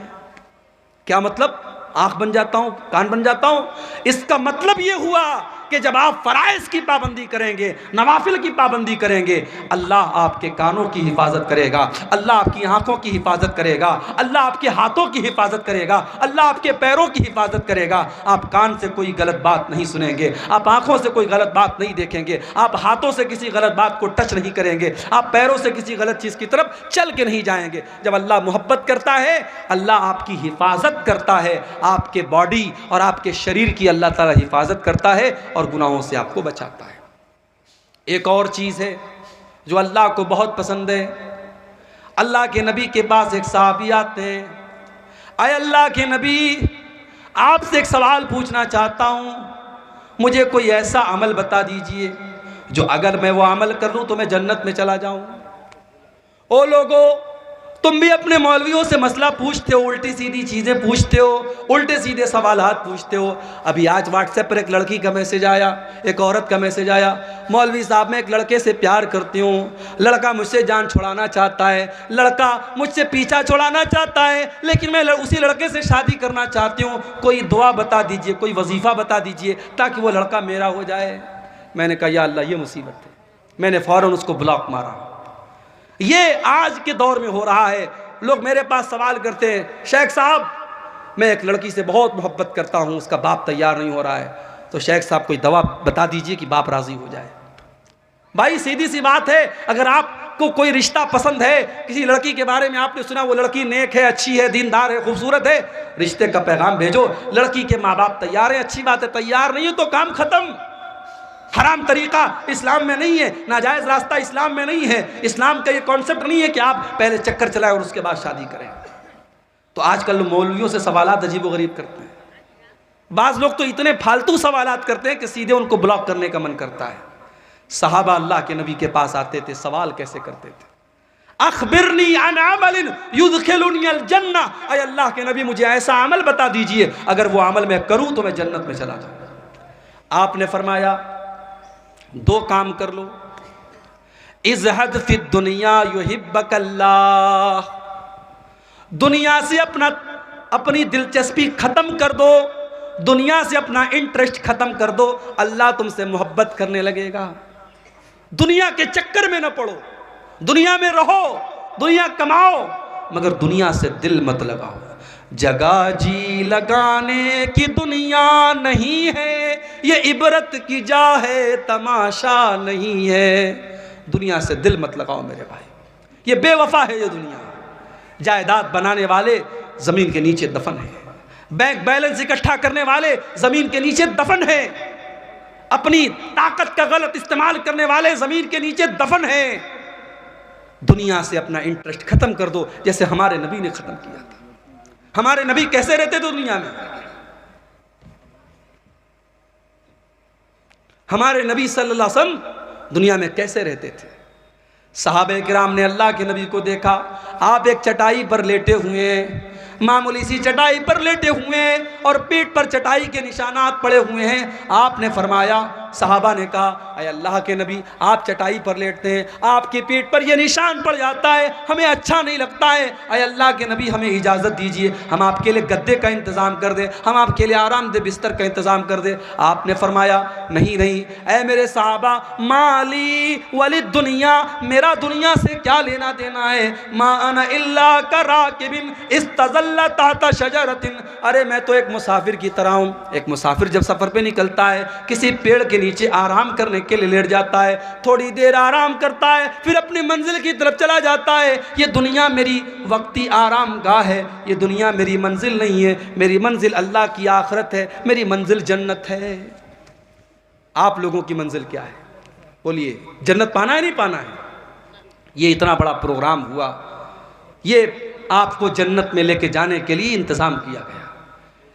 کیا مطلب؟ آنکھ بن جاتا ہوں، کان بن جاتا ہوں. اس کا مطلب یہ ہوا کہ جب آپ فرائض کی پابندی کریں گے، نوافل کی پابندی کریں گے، اللہ آپ کے کانوں کی حفاظت کرے گا، اللہ آپ کی آنکھوں کی حفاظت کرے گا، اللہ آپ کے ہاتھوں کی حفاظت کرے گا، اللہ آپ کے پیروں کی حفاظت کرے گا. آپ کان سے کوئی غلط بات نہیں سنیں گے، آپ آنکھوں سے کوئی غلط بات نہیں دیکھیں گے، آپ ہاتھوں سے کسی غلط بات کو ٹچ نہیں کریں گے، آپ پیروں سے کسی غلط چیز کی طرف چل کے نہیں جائیں گے. جب اللہ محبت کرتا ہے اللہ آپ کی حفاظت کرتا ہے، آپ کے باڈی اور آپ کے شریر کی اللہ تعالیٰ حفاظت کرتا ہے اور گناہوں سے آپ کو بچاتا ہے. ایک اور چیز ہے جو اللہ کو بہت پسند ہے. اللہ کے نبی کے پاس ایک صحابی آتے ہیں، اے اللہ کے نبی آپ سے ایک سوال پوچھنا چاہتا ہوں، مجھے کوئی ایسا عمل بتا دیجئے جو اگر میں وہ عمل کر لوں تو میں جنت میں چلا جاؤں. او لوگو، تم بھی اپنے مولویوں سے مسئلہ پوچھتے ہو، الٹی سیدھی چیزیں پوچھتے ہو، الٹے سیدھے سوالات پوچھتے ہو. ابھی آج واٹس ایپ پر ایک لڑکی کا میسج آیا، ایک عورت کا میسج آیا، مولوی صاحب میں ایک لڑکے سے پیار کرتی ہوں، لڑکا مجھ سے جان چھڑانا چاہتا ہے، لڑکا مجھ سے پیچھا چھڑانا چاہتا ہے، لیکن میں اسی لڑکے سے شادی کرنا چاہتی ہوں، کوئی دعا بتا دیجئے، کوئی وظیفہ بتا دیجئے تاکہ وہ لڑکا میرا ہو جائے. میں نے کہا یا اللہ یہ مصیبت ہے. میں نے فوراً اس کو بلاک مارا. یہ آج کے دور میں ہو رہا ہے. لوگ میرے پاس سوال کرتے ہیں، شیخ صاحب میں ایک لڑکی سے بہت محبت کرتا ہوں، اس کا باپ تیار نہیں ہو رہا ہے، تو شیخ صاحب کوئی دوا بتا دیجئے کہ باپ راضی ہو جائے. بھائی سیدھی سی بات ہے، اگر آپ کو کوئی رشتہ پسند ہے، کسی لڑکی کے بارے میں آپ نے سنا وہ لڑکی نیک ہے، اچھی ہے، دیندار ہے، خوبصورت ہے، رشتے کا پیغام بھیجو. لڑکی کے ماں باپ تیار ہیں، اچھی بات ہے، تیار نہیں ہے تو کام ختم. حرام طریقہ اسلام میں نہیں ہے، ناجائز راستہ اسلام میں نہیں ہے. اسلام کا یہ کانسیپٹ نہیں ہے کہ آپ پہلے چکر چلائیں اور اس کے بعد شادی کریں. تو آج کل مولویوں سے سوالات عجیب و غریب کرتے ہیں. بعض لوگ تو اتنے فالتو سوالات کرتے ہیں کہ سیدھے ان کو بلاک کرنے کا من کرتا ہے. صحابہ اللہ کے نبی کے پاس آتے تھے، سوال کیسے کرتے تھے؟ اخبرنی عن عمل یدخلنی الجنہ، اے اللہ کے نبی مجھے ایسا عمل بتا دیجئے اگر وہ عمل میں کروں تو میں جنت میں چلا جاؤں. آپ نے فرمایا دو کام کر لو، ازہد فی الدنیا یحبک اللہ، دنیا سے اپنی دلچسپی ختم کر دو، دنیا سے اپنا انٹرسٹ ختم کر دو، اللہ تم سے محبت کرنے لگے گا. دنیا کے چکر میں نہ پڑو، دنیا میں رہو، دنیا کماؤ، مگر دنیا سے دل مت لگاؤ. جگہ جی لگانے کی دنیا نہیں ہے، یہ عبرت کی جا ہے، تماشا نہیں ہے. دنیا سے دل مت لگاؤ میرے بھائی، یہ بے وفا ہے یہ دنیا. جائیداد بنانے والے زمین کے نیچے دفن ہیں، بینک بیلنس اکٹھا کرنے والے زمین کے نیچے دفن ہیں، اپنی طاقت کا غلط استعمال کرنے والے زمین کے نیچے دفن ہیں. دنیا سے اپنا انٹرسٹ ختم کر دو، جیسے ہمارے نبی نے ختم کیا تھا. ہمارے نبی کیسے رہتے تھے دنیا میں؟ ہمارے نبی صلی اللہ علیہ وسلم دنیا میں کیسے رہتے تھے؟ صحابہ کرام نے اللہ کے نبی کو دیکھا، آپ ایک چٹائی پر لیٹے ہوئے ہیں، معمولی سی چٹائی پر لیٹے ہوئے ہیں اور پیٹ پر چٹائی کے نشانات پڑے ہوئے ہیں. آپ نے فرمایا، صحابہ نے کہا اے اللہ کے نبی آپ چٹائی پر لیٹتے ہیں، آپ کی پیٹ پر یہ نشان پڑ جاتا ہے، ہمیں اچھا نہیں لگتا ہے، اے اللہ کے نبی ہمیں اجازت دیجئے ہم آپ کے لیے گدے کا انتظام کر دیں، ہم آپ کے لیے آرام دہ بستر کا انتظام کر دیں. آپ نے فرمایا نہیں نہیں اے میرے صحابہ، مالی ولی دنیا، میرا دنیا سے کیا لینا دینا ہے، انا الا کراکب استظل تحت شجرۃ، ارے میں تو ایک مسافر کی طرح ہوں۔ ایک مسافر جب سفر پہ نکلتا ہے کسی پیڑ کے نیچے آرام کرنے کے لیے لیٹ جاتا ہے، تھوڑی دیر آرام کرتا ہے، پھر اپنی منزل کی طرف چلا جاتا ہے۔ یہ دنیا میری وقتی آرام گاہ ہے، یہ دنیا میری منزل نہیں ہے، میری منزل اللہ کی آخرت ہے، میری منزل جنت ہے۔ آپ لوگوں کی منزل کیا ہے؟ بولیے، جنت پانا ہے نہیں پانا ہے؟ یہ اتنا بڑا پروگرام ہوا، یہ آپ کو جنت میں لے کے جانے کے لیے انتظام کیا گیا۔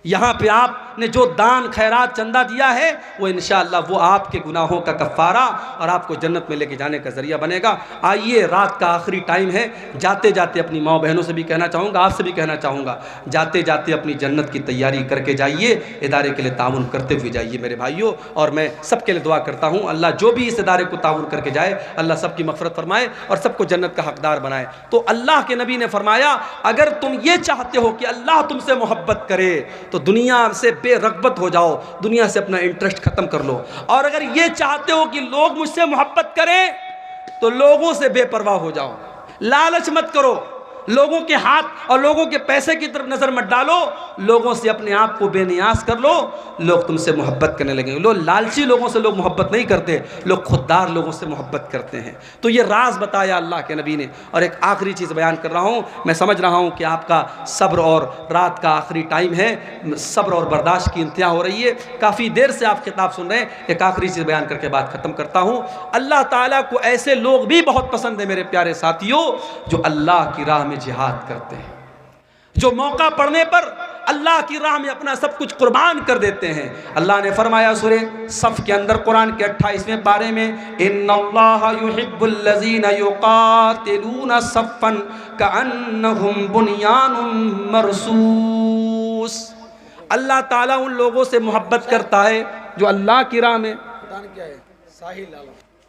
یہاں پہ آپ نے جو دان خیرات چندہ دیا ہے وہ انشاءاللہ وہ آپ کے گناہوں کا کفارہ اور آپ کو جنت میں لے کے جانے کا ذریعہ بنے گا۔ آئیے، رات کا آخری ٹائم ہے، جاتے جاتے اپنی ماں بہنوں سے بھی کہنا چاہوں گا، آپ سے بھی کہنا چاہوں گا، جاتے جاتے اپنی جنت کی تیاری کر کے جائیے، ادارے کے لیے تعاون کرتے ہوئے جائیے میرے بھائیوں۔ اور میں سب کے لیے دعا کرتا ہوں، اللہ جو بھی اس ادارے کو تعاون کر کے جائے اللہ سب کی مغفرت فرمائے اور سب کو جنت کا حقدار بنائے۔ تو اللہ کے نبی نے فرمایا، اگر تم یہ چاہتے ہو کہ اللہ تم سے محبت کرے تو دنیا سے بے رغبت ہو جاؤ، دنیا سے اپنا انٹرسٹ ختم کر لو، اور اگر یہ چاہتے ہو کہ لوگ مجھ سے محبت کریں تو لوگوں سے بے پرواہ ہو جاؤ، لالچ مت کرو، لوگوں کے ہاتھ اور لوگوں کے پیسے کی طرف نظر مت ڈالو، لوگوں سے اپنے آپ کو بے نیاز کر لو، لوگ تم سے محبت کرنے لگیں گے۔ لوگ لالچی لوگوں سے لوگ محبت نہیں کرتے، لوگ خوددار لوگوں سے محبت کرتے ہیں۔ تو یہ راز بتایا اللہ کے نبی نے۔ اور ایک آخری چیز بیان کر رہا ہوں، میں سمجھ رہا ہوں کہ آپ کا صبر اور رات کا آخری ٹائم ہے، صبر اور برداشت کی انتہا ہو رہی ہے، کافی دیر سے آپ خطاب سن رہے ہیں، ایک آخری چیز بیان کر کے بات ختم کرتا ہوں۔ اللہ تعالیٰ کو ایسے لوگ بھی بہت پسند ہیں میرے پیارے ساتھیوں، جو اللہ کی راہ میں جہاد کرتے ہیں، جو موقع پڑنے پر اللہ کی راہ میں اپنا سب کچھ قربان کر دیتے ہیں۔ اللہ نے فرمایا سورہ صف کے اندر قرآن کے 28ویں پارے میں، ان اللہ یحب الذین یقاتلون صفا کأنہم بنیان مرصوص، اللہ تعالیٰ ان لوگوں سے محبت کرتا ہے جو اللہ کی راہ میں۔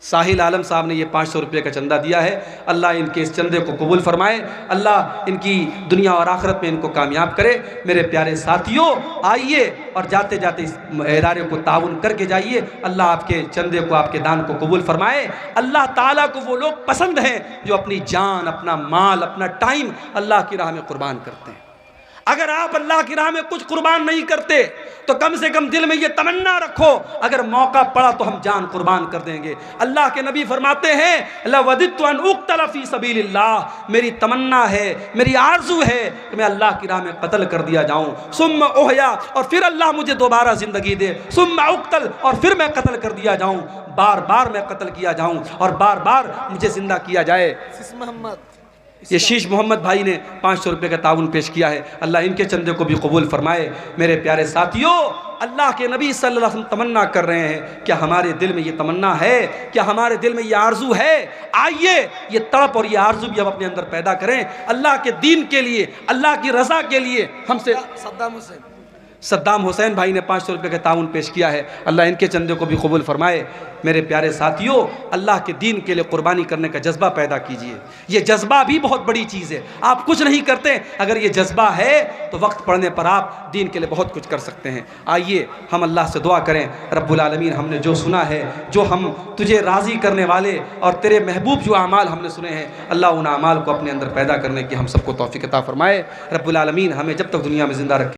ساحل عالم صاحب نے یہ 500 روپے کا چندہ دیا ہے، اللہ ان کے اس چندے کو قبول فرمائے، اللہ ان کی دنیا اور آخرت میں ان کو کامیاب کرے۔ میرے پیارے ساتھیوں، آئیے اور جاتے جاتے اس ادارے کو تعاون کر کے جائیے، اللہ آپ کے چندے کو، آپ کے دان کو قبول فرمائے۔ اللہ تعالیٰ کو وہ لوگ پسند ہیں جو اپنی جان، اپنا مال، اپنا ٹائم اللہ کی راہ میں قربان کرتے ہیں۔ اگر آپ اللہ کی راہ میں کچھ قربان نہیں کرتے تو کم سے کم دل میں یہ تمنا رکھو، اگر موقع پڑا تو ہم جان قربان کر دیں گے۔ اللہ کے نبی فرماتے ہیں، لَوَدِدْتُ أَنْ أُقْتَلَ فِي سَبِيلِ اللَّهِ، میری تمنا ہے، میری آرزو ہے کہ میں اللہ کی راہ میں قتل کر دیا جاؤں، ثم احیا، اور پھر اللہ مجھے دوبارہ زندگی دے، ثم اقتل، اور پھر میں قتل کر دیا جاؤں، بار بار میں قتل کیا جاؤں اور بار بار مجھے زندہ کیا جائے۔ یہ شیش محمد بھائی نے 500 روپے کا تعاون پیش کیا ہے، اللہ ان کے چندے کو بھی قبول فرمائے۔ میرے پیارے ساتھیوں، اللہ کے نبی صلی اللہ علیہ وسلم تمنا کر رہے ہیں، کیا ہمارے دل میں یہ تمنا ہے؟ کیا ہمارے دل میں یہ آرزو ہے؟ آئیے یہ تڑپ اور یہ آرزو بھی ہم اپنے اندر پیدا کریں، اللہ کے دین کے لیے، اللہ کی رضا کے لیے۔ ہم سے صدام حسین بھائی نے 500 روپے کا تعاون پیش کیا ہے، اللہ ان کے چندے کو بھی قبول فرمائے۔ میرے پیارے ساتھیوں، اللہ کے دین کے لیے قربانی کرنے کا جذبہ پیدا کیجئے، یہ جذبہ بھی بہت بڑی چیز ہے۔ آپ کچھ نہیں کرتے، اگر یہ جذبہ ہے تو وقت پڑنے پر آپ دین کے لیے بہت کچھ کر سکتے ہیں۔ آئیے ہم اللہ سے دعا کریں، رب العالمین ہم نے جو سنا ہے، جو ہم تجھے راضی کرنے والے اور تیرے محبوب جو اعمال ہم نے سنے ہیں، اللہ ان اعمال کو اپنے اندر پیدا کرنے کی ہم سب کو توفیق عطا فرمائے۔ رب العالمین ہمیں جب تک دنیا میں زندہ رکھے